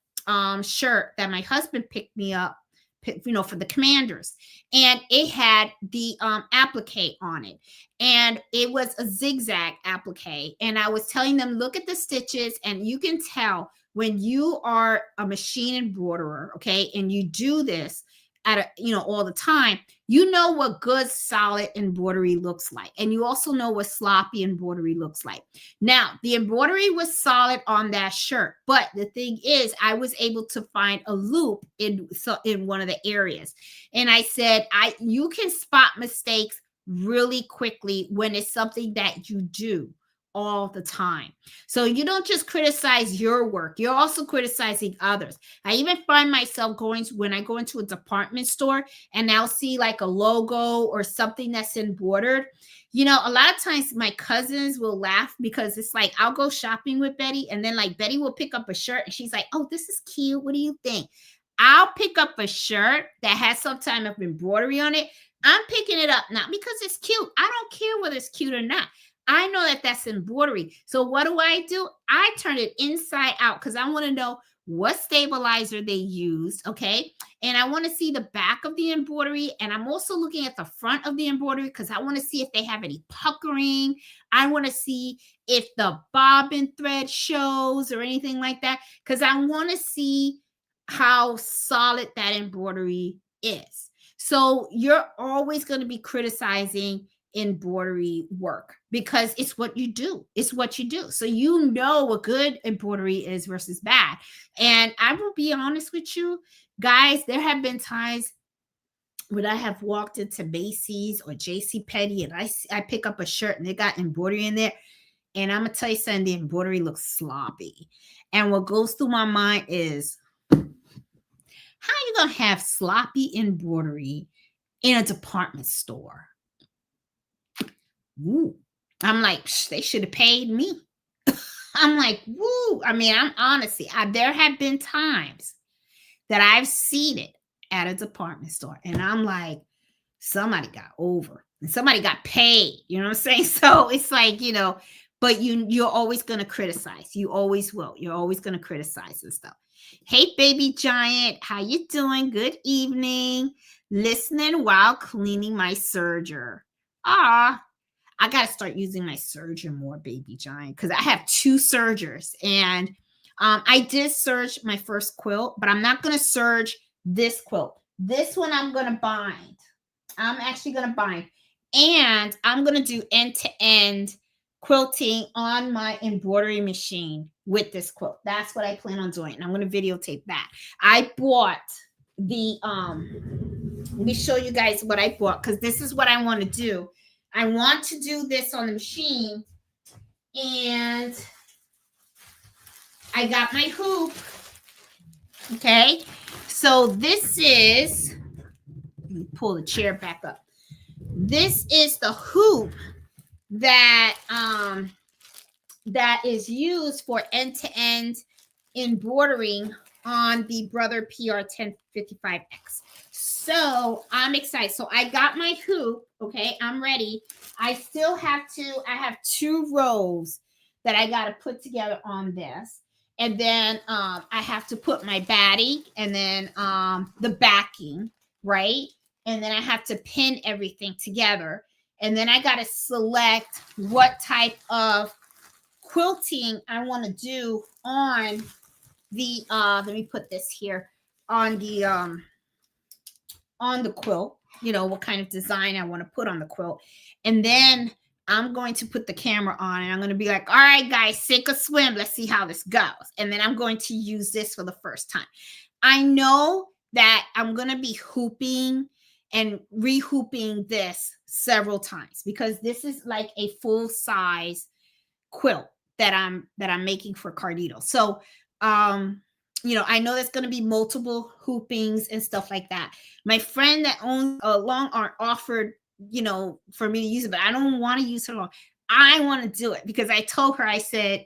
shirt that my husband picked me up, for the Commanders. And it had the applique on it. And it was a zigzag applique. And I was telling them, look at the stitches, and you can tell when you are a machine embroiderer, okay, and you do this all the time, what good solid embroidery looks like. And you also know what sloppy embroidery looks like. Now, the embroidery was solid on that shirt, but the thing is, I was able to find a loop in one of the areas. And I said, you can spot mistakes really quickly when it's something that you do all the time. So you don't just criticize your work, you're also criticizing others. I even find myself going when I go into a department store and I'll see like a logo or something that's embroidered. A lot of times my cousins will laugh because it's like I'll go shopping with Betty and then like Betty will pick up a shirt and she's like, "Oh, this is cute. What do you think?" I'll pick up a shirt that has some type of embroidery on it. I'm picking it up not because it's cute. I don't care whether it's cute or not. I know that that's embroidery. So what do? I turn it inside out because I want to know what stabilizer they used. Okay. And I want to see the back of the embroidery. And I'm also looking at the front of the embroidery because I want to see if they have any puckering. I want to see if the bobbin thread shows or anything like that because I want to see how solid that embroidery is. So you're always going to be criticizing embroidery work because it's what you do. It's what you do. So you know what good embroidery is versus bad. And I will be honest with you, guys, there have been times when I have walked into Macy's or JC Penney and I pick up a shirt and they got embroidery in there. And I'm going to tell you something, the embroidery looks sloppy. And what goes through my mind is, how are you going to have sloppy embroidery in a department store? Woo. I'm like, they should have paid me. I'm like, woo. I mean, there have been times that I've seen it at a department store and I'm like, somebody got over and somebody got paid. You know what I'm saying? So it's like, but you're always going to criticize. You always will. You're always going to criticize and stuff. Hey, baby giant, how you doing? Good evening. Listening while cleaning my serger. I got to start using my serger more, baby giant, because I have 2 sergers. And I did serge my first quilt, but I'm not going to serge this quilt. This one I'm going to bind. I'm actually going to bind. And I'm going to do end-to-end quilting on my embroidery machine with this quilt. That's what I plan on doing. And I'm going to videotape that. I bought the, let me show you guys what I bought because this is what I want to do. I want to do this on the machine and I got my hoop. Okay. So this is, let me pull the chair back up. This is the hoop that is used for end-to-end embroidering on the Brother PR 1055X. So I'm excited. So I got my hoop. Okay, I'm ready. I have 2 rows that I got to put together on this. And then I have to put my batting and then the backing, right? And then I have to pin everything together. And then I got to select what type of quilting I want to do on the, let me put this here, on the quilt, what kind of design I want to put on the quilt. And then I'm going to put the camera on and I'm going to be like, all right, guys, sink or swim. Let's see how this goes. And then I'm going to use this for the first time. I know that I'm going to be hooping and re-hooping this several times because this is like a full size quilt that I'm making for Cardito. So, I know there's going to be multiple hoopings and stuff like that. My friend that owns a long arm offered, for me to use it, but I don't want to use her long. I want to do it because I told her, I said,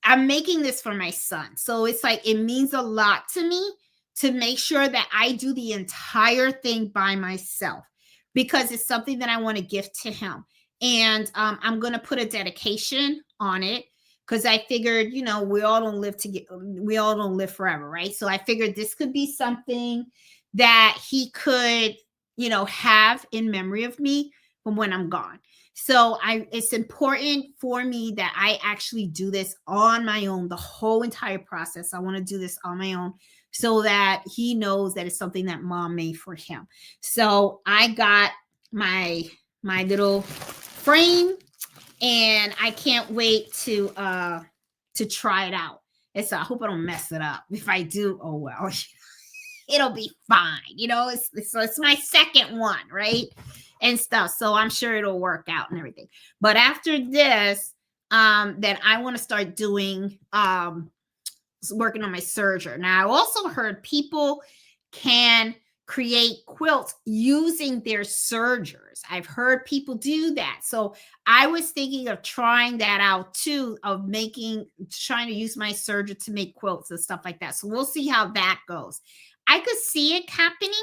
I'm making this for my son. So it's like, it means a lot to me to make sure that I do the entire thing by myself because it's something that I want to gift to him. And I'm going to put a dedication on it because I figured, we all don't live forever, right? So I figured this could be something that he could, have in memory of me from when I'm gone. So it's important for me that I actually do this on my own, the whole entire process. I want to do this on my own so that he knows that it's something that mom made for him. So I got my little frame and I can't wait to try it out. And so I hope I don't mess it up. If I do, oh well. It'll be fine. It's my second one, right? And stuff. So I'm sure it'll work out and everything. But after this, then I want to start doing working on my serger. Now I also heard people can create quilts using their sergers. I've heard people do that. So I was thinking of trying that out too, of trying to use my serger to make quilts and stuff like that. So we'll see how that goes. I could see it happening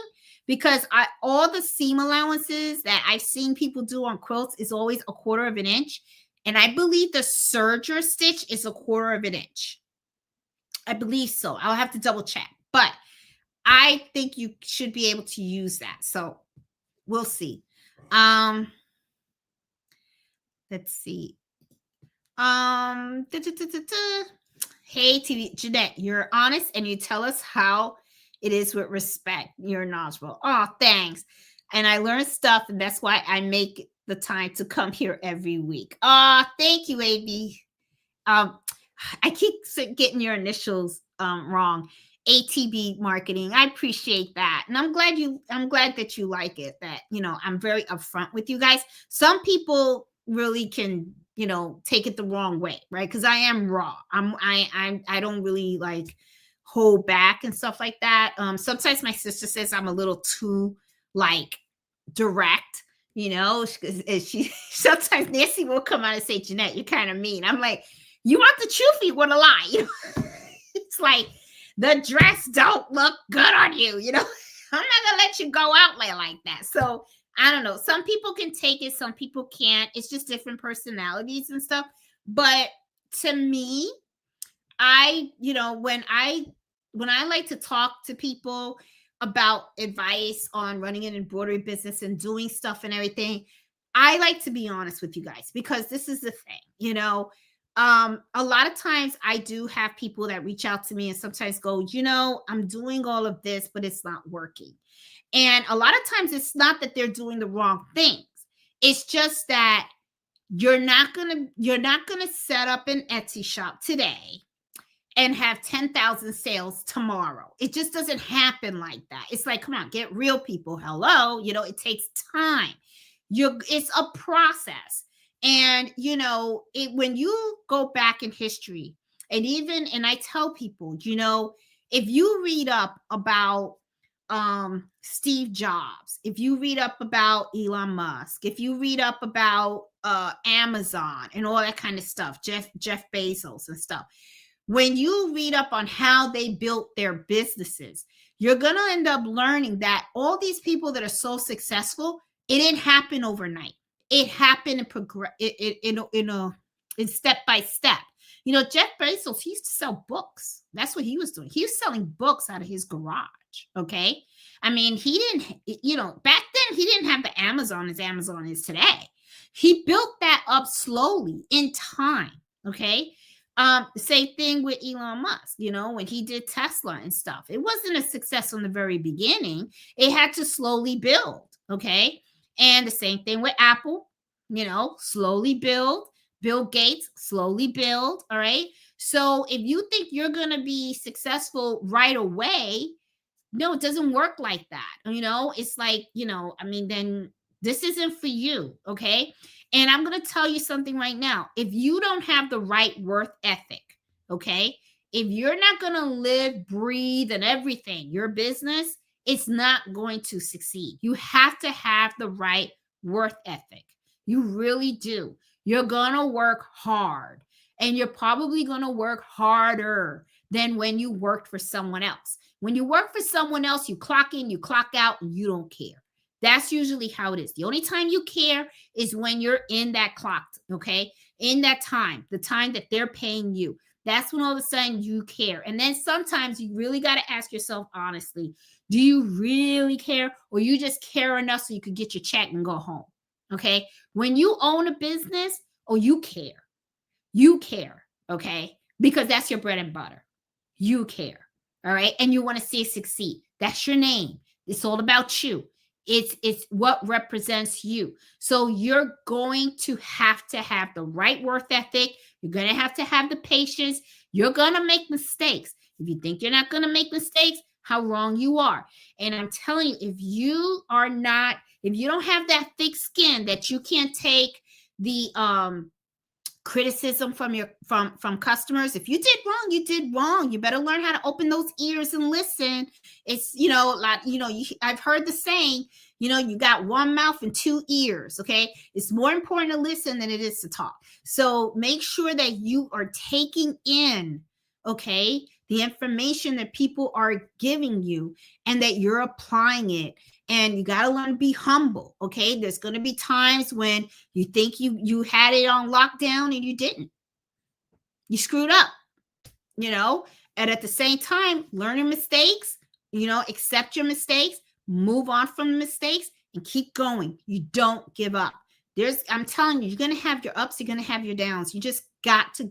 because all the seam allowances that I've seen people do on quilts is always 1/4 of an inch. And I believe the serger stitch is 1/4 of an inch. I believe so. I'll have to double check. But I think you should be able to use that. So we'll see. Let's see. Hey, TV Jeanette, you're honest and you tell us how it is with respect. You're knowledgeable. Oh, thanks. And I learn stuff, and that's why I make the time to come here every week. Thank you, AB. I keep getting your initials wrong. ATB marketing. I appreciate that. And I'm glad that you like it, that, I'm very upfront with you guys. Some people really can, take it the wrong way, right? Because I am raw. I don't really like hold back and stuff like that. Sometimes my sister says I'm a little too like direct, sometimes Nancy will come out and say, Jeanette, you're kind of mean. I'm like, you want the truth, you want to lie. It's like, the dress don't look good on you. I'm not gonna let you go out like that. So I don't know. Some people can take it, some people can't. It's just different personalities and stuff. But to me, when I like to talk to people about advice on running an embroidery business and doing stuff and everything, I like to be honest with you guys, because this is the thing, a lot of times I do have people that reach out to me and sometimes go, I'm doing all of this, but it's not working. And a lot of times it's not that they're doing the wrong things. It's just that you're not going to set up an Etsy shop today and have 10,000 sales tomorrow. It just doesn't happen like that. It's like, come on, get real, people. Hello. It takes time. It's a process. And, when you go back in history, and I tell people, if you read up about Steve Jobs, if you read up about Elon Musk, if you read up about Amazon and all that kind of stuff, Jeff Bezos and stuff, when you read up on how they built their businesses, you're going to end up learning that all these people that are so successful, it didn't happen overnight. It happened in step by step. Jeff Bezos, he used to sell books. That's what he was doing. He was selling books out of his garage. Okay. I mean, he didn't, back then he didn't have the Amazon as Amazon is today. He built that up slowly in time. Okay. Same thing with Elon Musk, when he did Tesla and stuff. It wasn't a success from the very beginning. It had to slowly build. Okay. And the same thing with Apple, slowly build. Bill Gates, slowly build. All right. So if you think you're going to be successful right away, no, it doesn't work like that. It's like, then this isn't for you. Okay. And I'm going to tell you something right now. If you don't have the right work ethic, okay, if you're not going to live, breathe, and everything, your business, it's not going to succeed. You have to have the right work ethic. You really do. You're going to work hard, and you're probably going to work harder than when you worked for someone else. When you work for someone else, you clock in, you clock out, and you don't care. That's usually how it is. The only time you care is when you're in that clock, okay? In that time, the time that they're paying you. That's when all of a sudden you care. And then sometimes you really got to ask yourself honestly, do you really care, or you just care enough so you could get your check and go home? Okay. When you own a business, you care. You care. Okay. Because that's your bread and butter. You care. All right. And you want to see it succeed. That's your name. It's all about you. It's what represents you. So you're going to have the right work ethic. You're going to have the patience. You're going to make mistakes. If you think you're not going to make mistakes, how wrong you are. And I'm telling you, if you don't have that thick skin that you can't take the criticism from customers, if you did wrong, you did wrong. You better learn how to open those ears and listen. It's, like, I've heard the saying, you got one mouth and two ears. Okay, it's more important to listen than it is to talk. So make sure that you are taking in, okay, the information that people are giving you, and that you're applying it. And you got to learn to be humble. Okay, there's going to be times when you think you had it on lockdown and you didn't. You screwed up, and at the same time, learning mistakes, accept your mistakes, move on from the mistakes, and keep going. You don't give up. I'm telling you, you're going to have your ups, you're going to have your downs. You just got to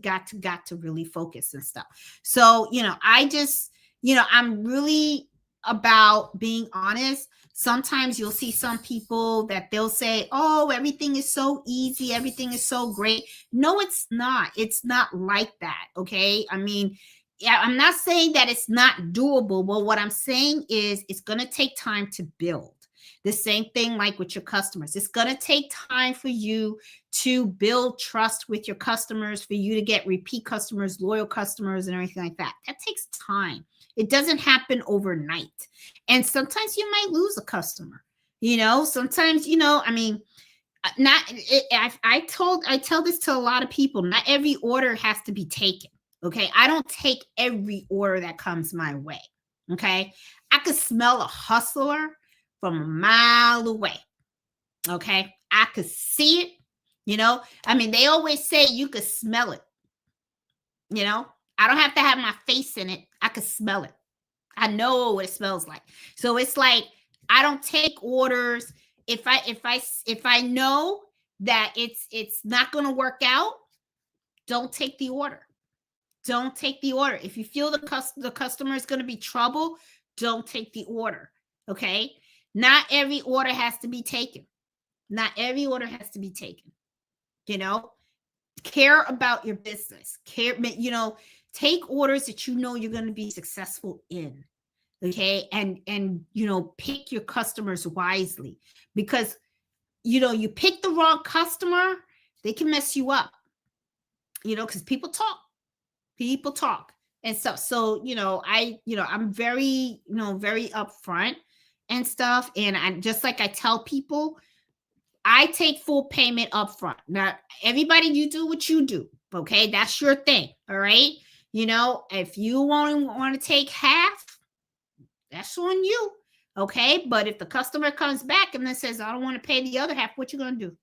really focus and stuff. So, I'm really about being honest. Sometimes you'll see some people that they'll say, oh, everything is so easy, everything is so great. No, it's not. It's not like that. Okay. I mean, yeah, I'm not saying that it's not doable, but what I'm saying is it's going to take time to build. The same thing like with your customers. It's going to take time for you to build trust with your customers, for you to get repeat customers, loyal customers, and everything like that. That takes time. It doesn't happen overnight. And sometimes you might lose a customer. Sometimes, I tell this to a lot of people. Not every order has to be taken. Okay. I don't take every order that comes my way. Okay. I could smell a hustler from a mile away. Okay. I could see it. They always say you could smell it. I don't have to have my face in it. I could smell it. I know what it smells like. So it's like, I don't take orders. If I know that it's not going to work out, don't take the order. Don't take the order. If you feel the customer is going to be trouble, don't take the order. Okay. Not every order has to be taken. Not every order has to be taken. Care about your business. Take orders that you're going to be successful in. Okay. And pick your customers wisely, because, you pick the wrong customer, they can mess you up, because people talk and stuff. So, I'm very, very upfront and stuff. And I tell people, I take full payment up front. Now, everybody, you do what you do. Okay. That's your thing. All right. If you want to take half, that's on you. Okay. But if the customer comes back and then says, I don't want to pay the other half, what you going to do?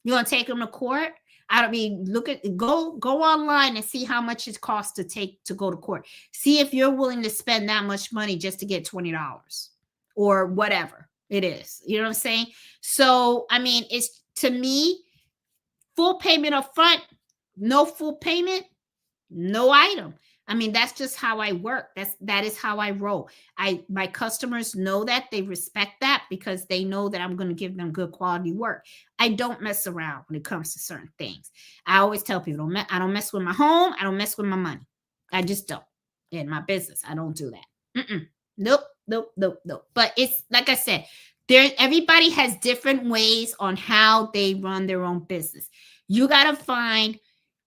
You going to take them to court? Go online and see how much it costs to go to court. See if you're willing to spend that much money just to get $20 or whatever it is. You know what I'm saying? So, it's, to me, full payment up front, no full payment, no item. That's just how I work. That is how I roll. My customers know that. They respect that, because they know that I'm going to give them good quality work. I don't mess around when it comes to certain things. I always tell people, I don't mess with my home. I don't mess with my money. I just don't. In my business, I don't do that. Nope. But it's like I said, everybody has different ways on how they run their own business. You got to find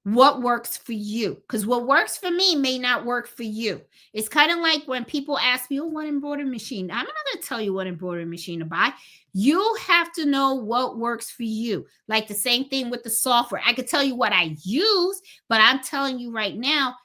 what works for you, because what works for me may not work for you. It's kind of like when people ask me, what embroidery machine? I'm not going to tell you what embroidery machine to buy. You have to know what works for you. Like the same thing with the software. I could tell you what I use, but I'm telling you right now,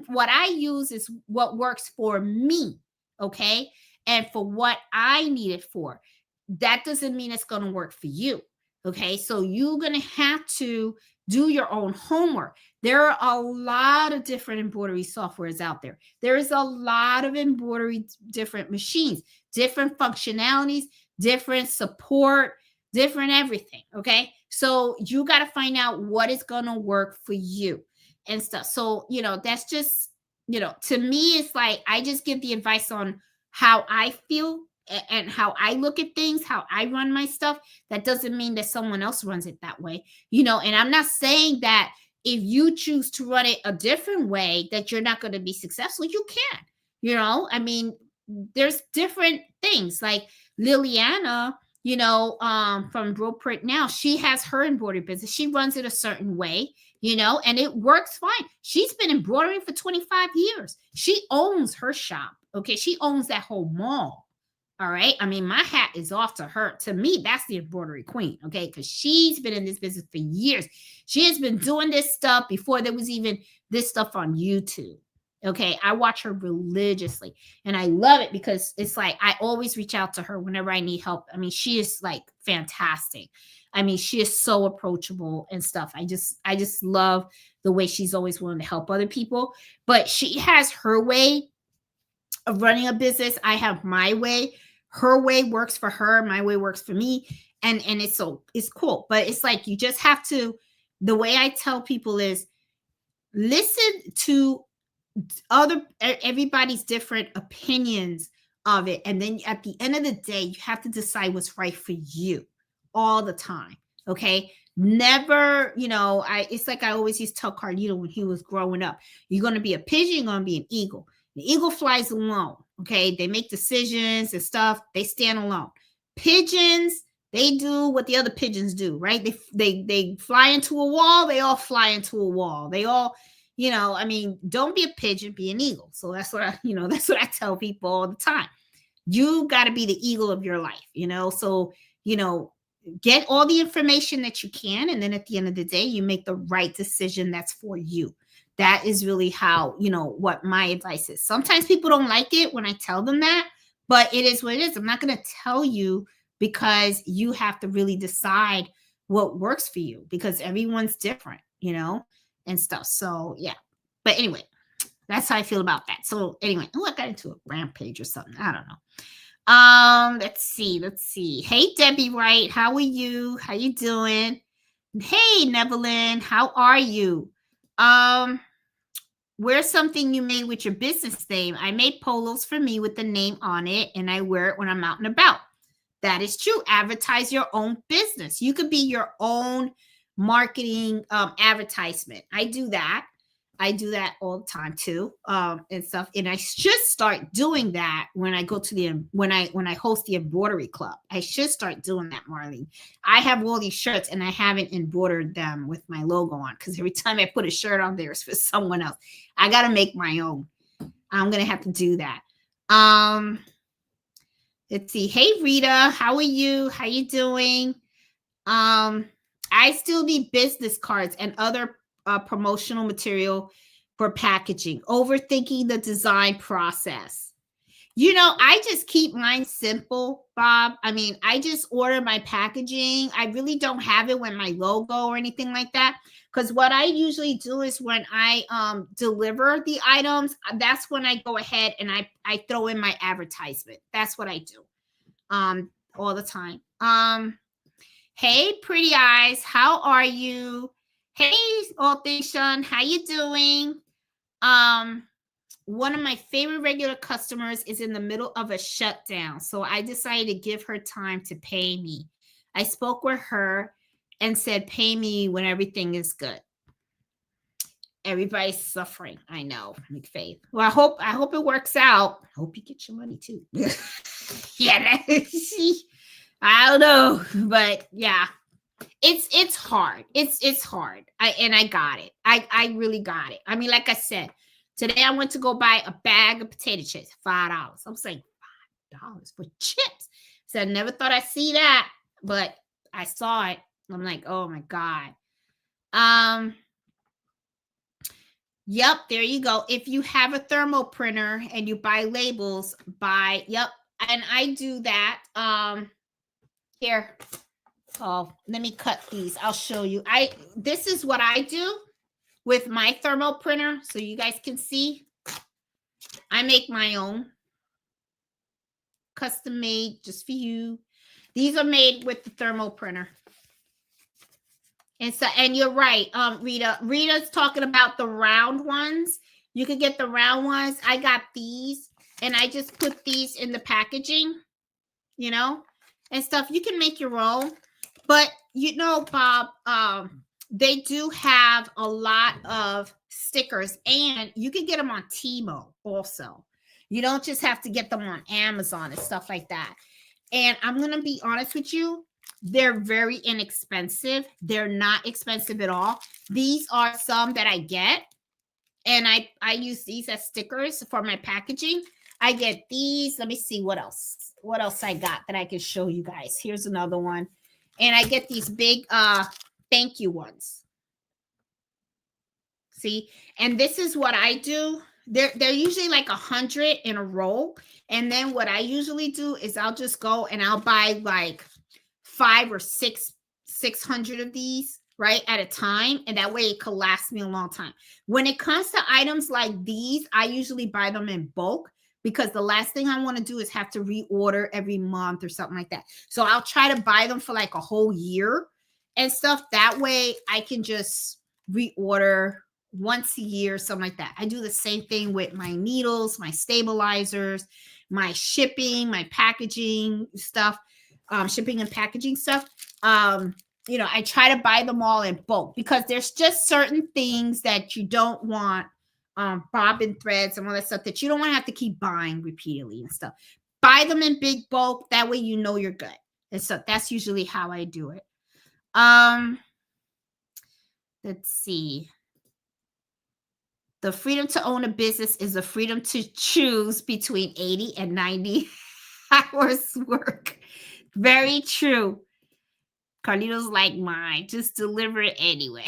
what I use is what works for me. Okay. And for what I need it for. That doesn't mean it's going to work for you. Okay. So you're going to have to do your own homework. There are a lot of different embroidery softwares out there. There is a lot of embroidery, different machines, different functionalities, different support, different everything. Okay. So you got to find out what is going to work for you and stuff. So, that's just, to me, it's like, I just give the advice on how I feel and how I look at things, how I run my stuff. That doesn't mean that someone else runs it that way, and I'm not saying that if you choose to run it a different way, that you're not going to be successful. You can, there's different things like Liliana, from Real Print Now. She has her embroidery business. She runs it a certain way, and it works fine. She's been embroidering for 25 years. She owns her shop. Okay. She owns that whole mall. All right. I mean, my hat is off to her. To me, that's the embroidery queen. Okay. Because she's been in this business for years. She has been doing this stuff before there was even this stuff on YouTube. Okay. I watch her religiously and I love it because it's like I always reach out to her whenever I need help. I mean, she is like fantastic. I mean, she is so approachable and stuff. I just love the way she's always willing to help other people. But she has her way of running a business. I have my way. Her way works for her. My way works for me. And it's cool. But it's like you just have to, the way I tell people is listen to everybody's different opinions of it. And then at the end of the day, you have to decide what's right for you all the time. Okay. Never, it's like I always used to tell Carlito when he was growing up, you're going to be a pigeon, you're going to be an eagle. The eagle flies alone. Okay. They make decisions and stuff. They stand alone. Pigeons, they do what the other pigeons do, right? They fly into a wall. They all fly into a wall. They all, don't be a pigeon, be an eagle. So that's what I tell people all the time. You got to be the eagle of your life, so, get all the information that you can. And then at the end of the day, you make the right decision that's for you. That is really how, what my advice is. Sometimes people don't like it when I tell them that, but it is what it is. I'm not going to tell you because you have to really decide what works for you because everyone's different, and stuff. So yeah. But anyway, that's how I feel about that. So anyway, I got into a rampage or something. I don't know. Let's see. Hey, Debbie Wright, how are you? How you doing? Hey, Nevelyn, how are you? Wear something you made with your business name. I made polos for me with the name on it, and I wear it when I'm out and about. That is true. Advertise your own business. You could be your own marketing advertisement. I do that all the time too, and stuff. And I should start doing that when I go to when I host the embroidery club. I should start doing that, Marlene. I have all these shirts and I haven't embroidered them with my logo on because every time I put a shirt on there, it's for someone else. I got to make my own. I'm gonna have to do that. Let's see. Hey, Rita, how are you? How you doing? I still need business cards and other promotional material for packaging. Overthinking the design process. I just keep mine simple, Bob. I mean, I just order my packaging. I really don't have it with my logo or anything like that. Because what I usually do is when I deliver the items, that's when I go ahead and I throw in my advertisement. That's what I do all the time. Hey, pretty eyes, how are you? Hey, All Things Sean, how you doing? One of my favorite regular customers is in the middle of a shutdown, so I decided to give her time to pay me. I spoke with her and said, pay me when everything is good. Everybody's suffering. I know, McFaith. Well, I hope it works out. I hope you get your money too. Yeah, I don't know, but yeah, it's hard. It's hard. I got it. I really got it. I mean, like I said, today I went to go buy a bag of potato chips, $5. I was like, $5 for chips. So I never thought I'd see that, but I saw it. I'm like, oh my God. Yep, there you go. If you have a thermo printer and you buy labels, yep. And I do that. Here. Oh, let me cut these. I'll show you. This is what I do with my thermo printer so you guys can see. I make my own. Custom made just for you. These are made with the thermo printer. And you're right, Rita. Rita's talking about the round ones. You can get the round ones. I got these, and I just put these in the packaging, and stuff. You can make your own, but Bob, they do have a lot of stickers, and you can get them on Timo also. You don't just have to get them on Amazon and stuff like that. And I'm going to be honest with you, they're very inexpensive. They're not expensive at all. These are some that I get, and I use these as stickers for my packaging. I get these. Let me see what else I got that I can show you guys. Here's another one. And I get these big thank you ones. See, and this is what I do. They're usually like 100 in a row. And then what I usually do is I'll just go and I'll buy like 5 or 600 of these, right, at a time. And that way it could last me a long time. When it comes to items like these, I usually buy them in bulk, because the last thing I want to do is have to reorder every month or something like that. So I'll try to buy them for like a whole year and stuff. That way I can just reorder once a year, something like that. I do the same thing with my needles, my stabilizers, my shipping, my packaging stuff, shipping and packaging stuff. You know, I try to buy them all in bulk, because there's just certain things that you don't want, bobbin threads and all that stuff that you don't want to have to keep buying repeatedly and stuff. Buy them in big bulk. That way you know you're good. And so that's usually how I do it. Let's see. The freedom to own a business is the freedom to choose between 80 and 90 hours work. Very true. Carlito's like mine. Just deliver it anyway.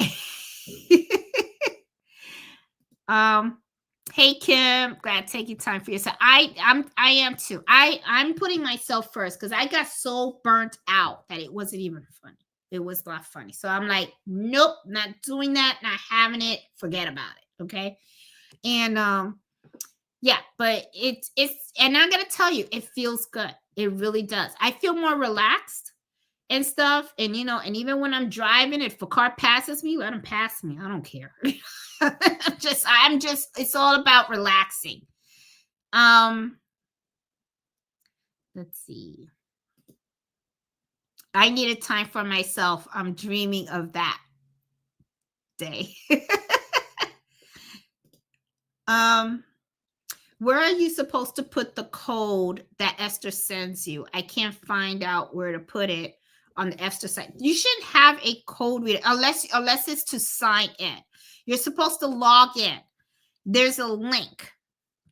Hey Kim, glad taking time for yourself. I am too. I'm putting myself first, because I got so burnt out that it wasn't even funny. It was not funny. So I'm like, nope, not doing that, not having it. Forget about it. Okay. And yeah, but it's and I'm gonna tell you, it feels good. It really does. I feel more relaxed and stuff. And you know, and even when I'm driving, if a car passes me, let them pass me. I don't care. I'm just it's all about relaxing. Let's see. I needed time for myself. I'm dreaming of that day. Where are you supposed to put the code that Esther sends you? I can't find out where to put it on the Esther site. You shouldn't have a code reader unless it's to sign in. You're supposed to log in. There's a link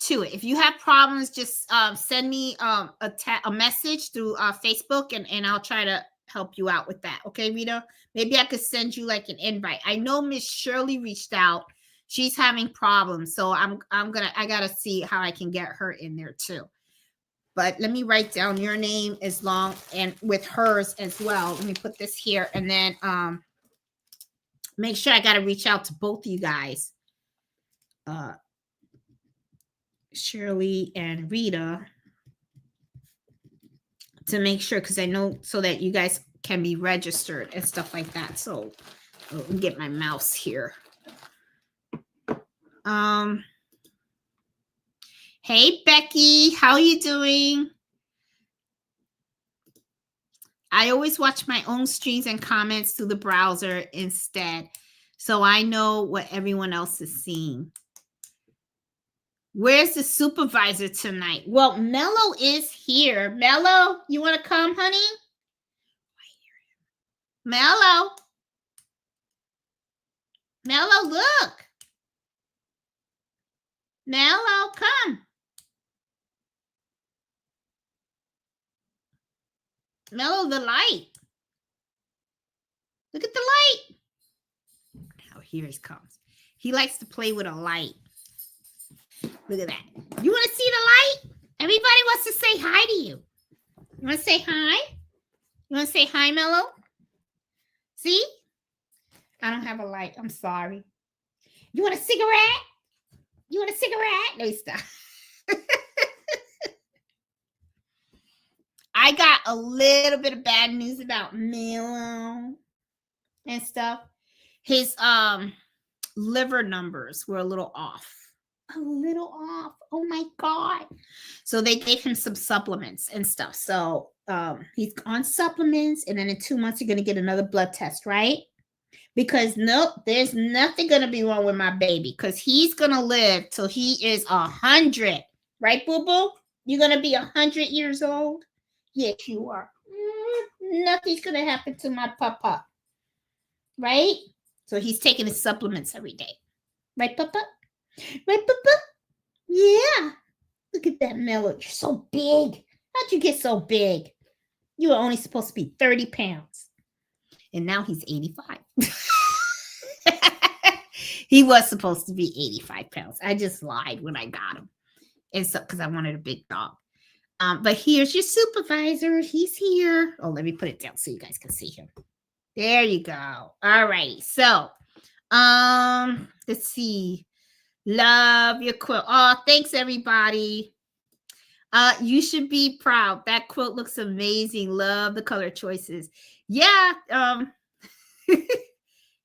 to it. If you have problems, just send me a message through Facebook, and I'll try to help you out with that. Okay, Rita? Maybe I could send you like an invite. I know Miss Shirley reached out. She's having problems, so I gotta see how I can get her in there too. But let me write down your name as long, and with hers as well. Let me put this here, and then make sure I gotta reach out to both of you guys, Shirley and Rita, to make sure, because I know, so that you guys can be registered and stuff like that. So let me get my mouse here. Hey Becky, how you doing? I always watch my own streams and comments through the browser instead, so I know what everyone else is seeing. Where's the supervisor tonight? Well, Mello is here. Mello, you want to come, honey? Mello. Mello, look. Mello, come. Mello, the light. Look at the light. Now here it comes. He likes to play with a light. Look at that. You want to see the light? Everybody wants to say hi to you. You want to say hi? You want to say hi, Mello? See? I don't have a light. I'm sorry. You want a cigarette? You want a cigarette? No, stop. I got a little bit of bad news about Mello and stuff. His liver numbers were a little off. A little off. Oh my God. So they gave him some supplements and stuff. So he's on supplements, and then in 2 months you're going to get another blood test, right? Because nope, there's nothing going to be wrong with my baby, because he's going to live till he is 100, Right, boo-boo? You're going to be 100 years old? Yes, you are. Nothing's going to happen to my papa. Right? So he's taking his supplements every day. Right, papa? Right, papa? Yeah. Look at that mellow. You're so big. How'd you get so big? You were only supposed to be 30 pounds. And now he's 85. He was supposed to be 85 pounds. I just lied when I got him. And so, because I wanted a big dog. But here's your supervisor. He's here. Oh, let me put it down so you guys can see him. There you go. All right. So, let's see. Love your quilt. Oh, thanks everybody. You should be proud. That quilt looks amazing. Love the color choices. Yeah.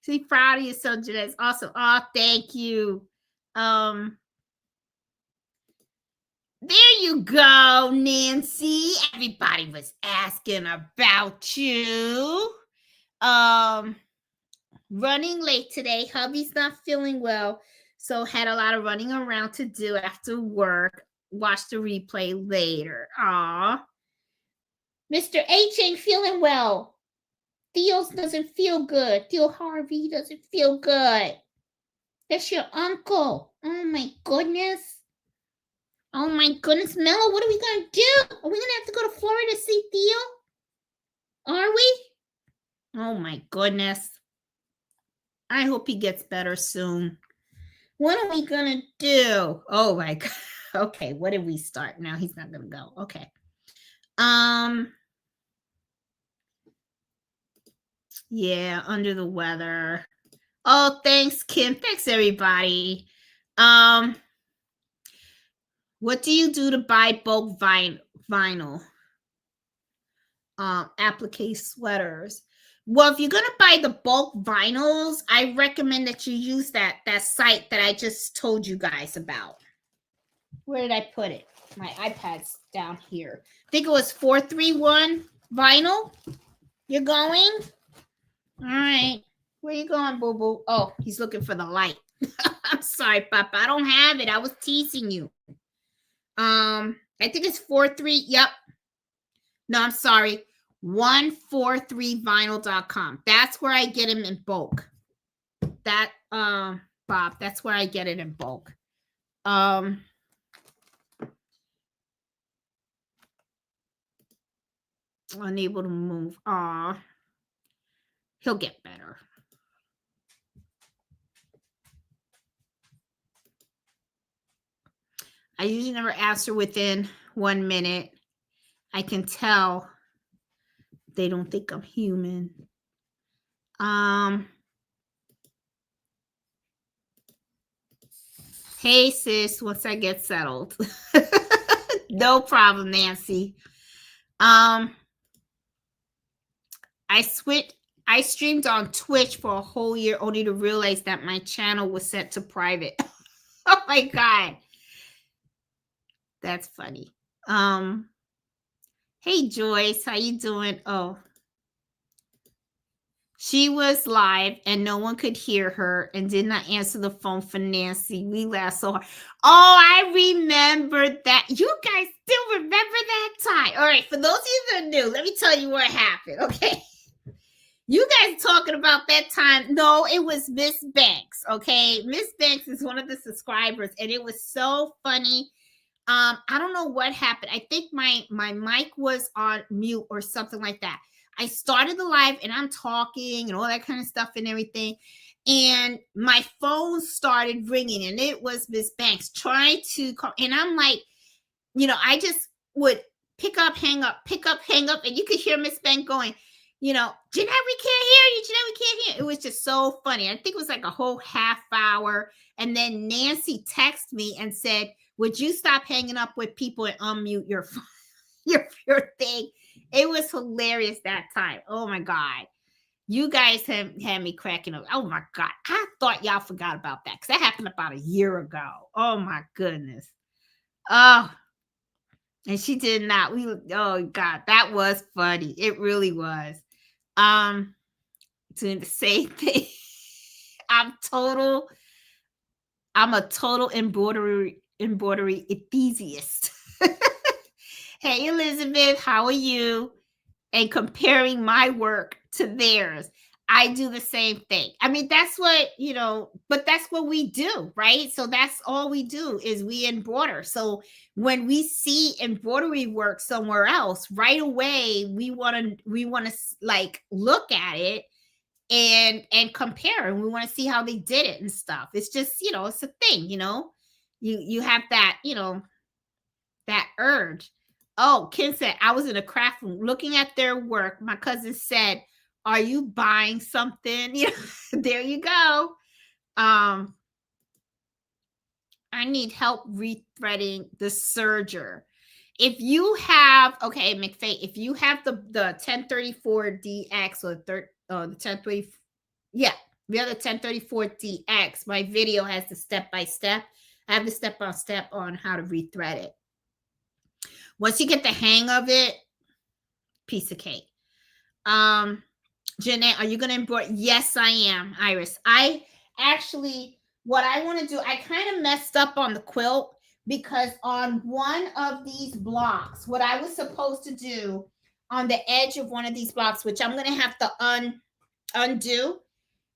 See, proud of yourself, Jeanette. Awesome. Oh, thank you. There you go, Nancy. Everybody was asking about you. Running late today. Hubby's not feeling well, so had a lot of running around to do after work. Watch the replay later. Aw. Mr. H ain't feeling well. Theo doesn't feel good. Theo Harvey doesn't feel good. That's your uncle. Oh my goodness. Oh my goodness, Mello, what are we going to do? Are we going to have to go to Florida to see Theo? Are we? Oh my goodness. I hope he gets better soon. What are we going to do? Oh my God. Okay, what did we start? Now he's not going to go. Okay. Yeah, under the weather. Oh, thanks, Kim. Thanks, everybody. What do you do to buy bulk vinyl? Applique sweaters. Well, if you're gonna buy the bulk vinyls, I recommend that you use that site that I just told you guys about. Where did I put it? My iPad's down here. I think it was 431 Vinyl. You're going? All right. Where you going, boo-boo? Oh, he's looking for the light. I'm sorry, Papa. I don't have it. I was teasing you. I think it's 43. Yep. No, I'm sorry. 143vinyl.com. That's where I get them in bulk. That, Bob, that's where I get it in bulk. Unable to move. He'll get better. I usually never answer within 1 minute. I can tell they don't think I'm human. Hey, sis, once I get settled. No problem, Nancy. I streamed on Twitch for a whole year only to realize that my channel was set to private. Oh my God. That's funny. Hey Joyce, how you doing? Oh. She was live and no one could hear her and did not answer the phone for Nancy. We laughed so hard. Oh, I remember that. You guys still remember that time. All right, for those of you that are new, let me tell you what happened, okay? You guys talking about that time. No, it was Miss Banks, okay? Miss Banks is one of the subscribers, and it was so funny. I don't know what happened. I think my mic was on mute or something like that. I started the live, and I'm talking and all that kind of stuff and everything, and my phone started ringing, and it was Miss Banks trying to call, and I'm like, I just would pick up, hang up, and you could hear Miss Banks going, Jeanette, we can't hear you. Jeanette, we can't hear you. It was just so funny. I think it was like a whole half hour. And then Nancy texted me and said, would you stop hanging up with people and unmute your thing? It was hilarious that time. Oh, my God. You guys had me cracking up. Oh, my God. I thought y'all forgot about that because that happened about a year ago. Oh, my goodness. Oh, and she did not. Oh, God. That was funny. It really was. Doing the same thing. I'm a total embroidery embroidery enthusiast. Hey, Elizabeth, how are you? And comparing my work to theirs. I do the same thing. I mean, that's what, but that's what we do, right? So that's all we do is we embroider. So when we see embroidery work somewhere else, right away, we want to like look at it and compare, and we want to see how they did it and stuff. It's just, it's a thing, you have that, that urge. Oh, Kim said, I was in a craft room looking at their work. My cousin said, are you buying something? There you go. I need help rethreading the serger. If you have, okay, McFay, if you have the 1034DX or the 1030, yeah, we have the 1034DX. My video has the step-by-step. I have the step-by-step on how to rethread it. Once you get the hang of it, piece of cake. Jeanette, are you going to embroider? Yes, I am, Iris. I actually, what I want to do, I kind of messed up on the quilt because on one of these blocks, what I was supposed to do on the edge of one of these blocks, which I'm going to have to undo,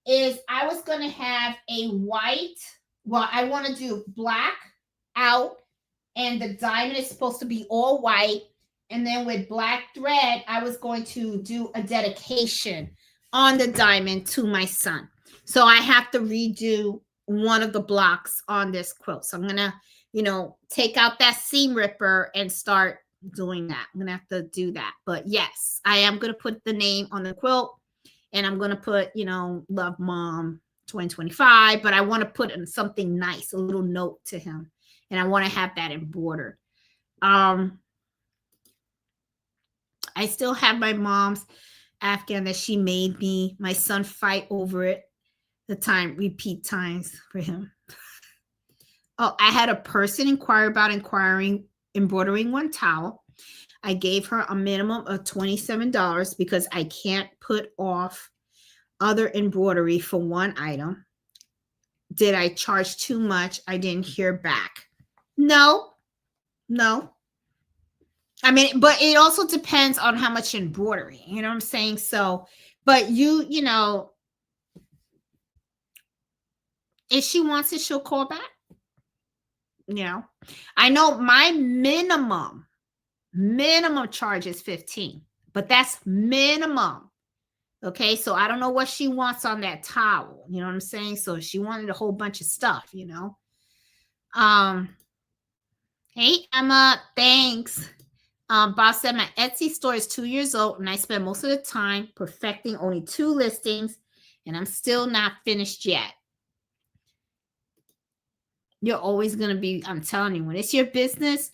is I was going to have a white, well, I want to do black out, and the diamond is supposed to be all white. And then with black thread, I was going to do a dedication on the diamond to my son. So I have to redo one of the blocks on this quilt. So I'm going to, take out that seam ripper and start doing that. I'm going to have to do that. But yes, I am going to put the name on the quilt, and I'm going to put, Love Mom 2025, but I want to put in something nice, a little note to him. And I want to have that embroidered. I still have my mom's Afghan that she made me. My son fight over it. Repeat times for him. Oh, I had a person inquire about embroidering one towel. I gave her a minimum of $27 because I can't put off other embroidery for one item. Did I charge too much? I didn't hear back. No. I mean, but it also depends on how much embroidery, you know what I'm saying? So, but if she wants it, she'll call back. I know my minimum charge is 15, but that's minimum. Okay. So I don't know what she wants on that towel. You know what I'm saying? So she wanted a whole bunch of stuff, Hey, Emma, thanks. Bob said my Etsy store is 2 years old and I spend most of the time perfecting only 2 listings, and I'm still not finished yet. You're always going to be, I'm telling you, when it's your business,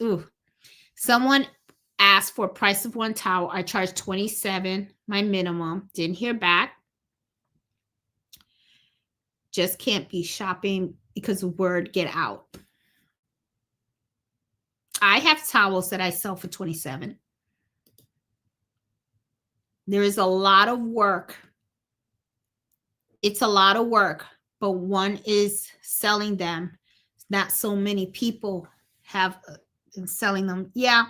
someone asked for a price of one towel. I charged $27, my minimum. Didn't hear back. Just can't be shopping because the word get out. I have towels that I sell for $27. There is a lot of work. It's a lot of work, but one is selling them. Not so many people have been selling them. Yeah.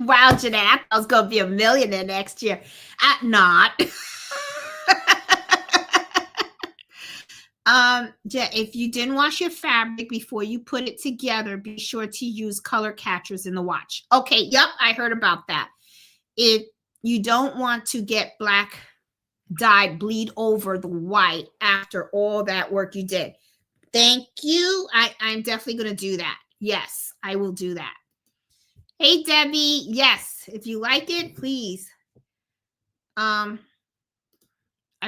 Wow, Jeanette, I was going to be a millionaire next year. Not. If you didn't wash your fabric before you put it together, be sure to use color catchers in the watch. Okay, yep, I heard about that. If you don't want to get black dye bleed over the white after all that work you did. Thank you. I'm definitely going to do that. Yes, I will do that. Hey, Debbie. Yes, if you like it, please. I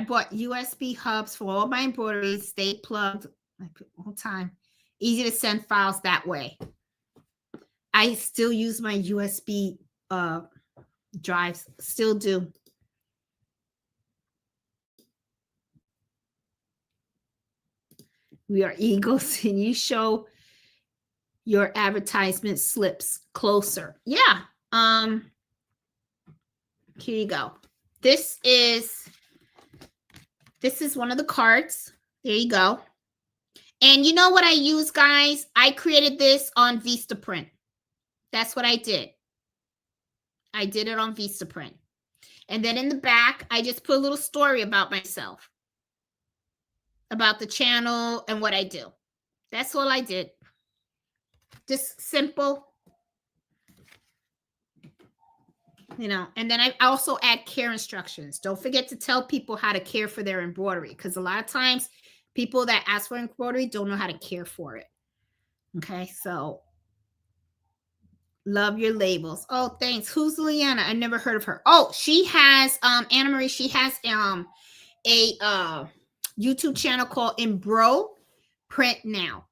bought USB hubs for all my embroideries. Stay plugged all the time. Easy to send files that way. I still use my USB drives. Still do. We are eagles, and you show your advertisement slips closer. Yeah. Here you go. This is This is one of the cards. There you go. And you know what I use, guys? I created this on Vistaprint. That's what I did. I did it on Vistaprint. And then in the back, I just put a little story about myself, about the channel and what I do. That's all I did. Just simple. You know, and then I also add care instructions. Don't forget to tell people how to care for their embroidery, because a lot of times people that ask for embroidery don't know how to care for it. Okay, so love your labels. Oh, thanks. Who's Liana? I never heard of her. Oh, she has Anna Marie, she has a YouTube channel called Embro Print Now.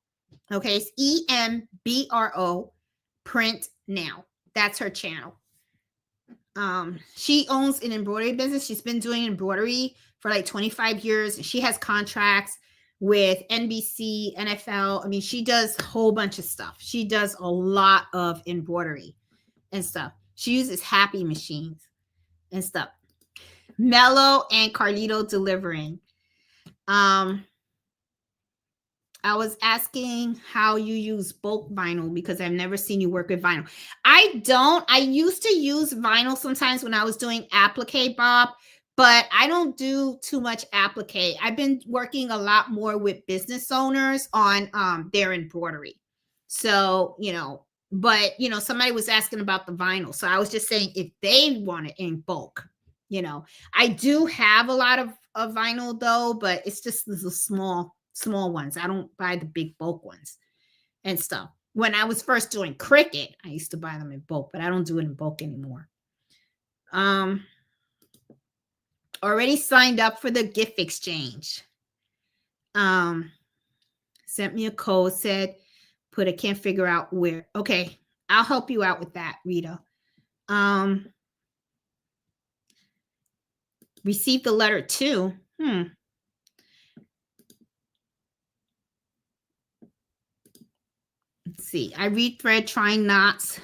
Okay, it's EMBRO Print Now. That's her channel. She owns an embroidery business. She's been doing embroidery for like 25 years. She has contracts with NBC, NFL. I mean, she does a whole bunch of stuff. She does a lot of embroidery and stuff. She uses happy machines and stuff. Mello and Carlito delivering. I was asking how you use bulk vinyl because I've never seen you work with vinyl. I don't. I used to use vinyl sometimes when I was doing applique, Bob, but I don't do too much applique. I've been working a lot more with business owners on their embroidery. So, you know, but, you know, somebody was asking about the vinyl. So I was just saying if they want it in bulk, you know, I do have a lot of vinyl though, but it's just the small ones. I don't buy the big bulk ones and stuff. When I was first doing Cricut, I used to buy them in bulk, but I don't do it in bulk anymore. Already signed up for the gift exchange. Sent me a code, said, I can't figure out where. Okay, I'll help you out with that, Rita. Received the letter too. Let's see. I rethread trying knots,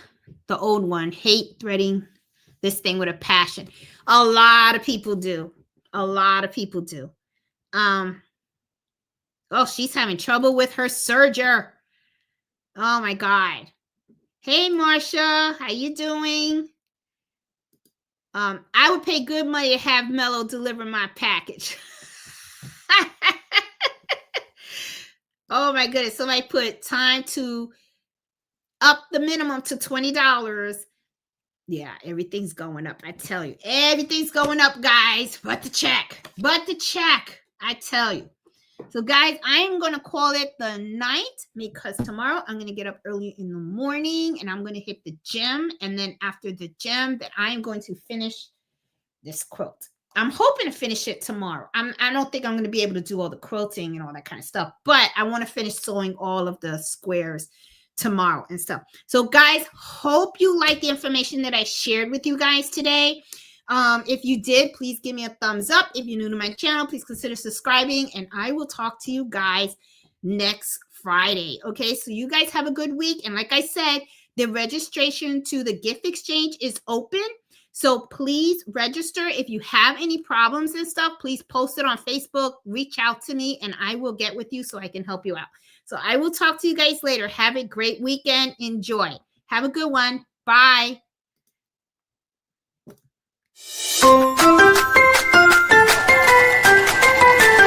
the old one. Hate threading this thing with a passion. A lot of people do. A lot of people do. Oh, she's having trouble with her serger. Oh my God. Hey, Marsha, how you doing? I would pay good money to have Mello deliver my package. Oh my goodness. Somebody put time to up the minimum to $20. Yeah, everything's going up. I tell you, everything's going up, guys. But the check, I tell you. So, guys, I'm going to call it the night because tomorrow I'm going to get up early in the morning and I'm going to hit the gym. And then after the gym, that I'm going to finish this quilt. I'm hoping to finish it tomorrow. I don't think I'm going to be able to do all the quilting and all that kind of stuff, but I want to finish sewing all of the squares tomorrow and stuff. So, guys, hope you like the information that I shared with you guys today. If you did, please give me a thumbs up. If you're new to my channel, please consider subscribing, and I will talk to you guys next Friday. Okay, so you guys have a good week. And like I said, the registration to the gift exchange is open. So please register. If you have any problems and stuff, please post it on Facebook, reach out to me, and I will get with you so I can help you out. So I will talk to you guys later. Have a great weekend. Enjoy. Have a good one. Bye.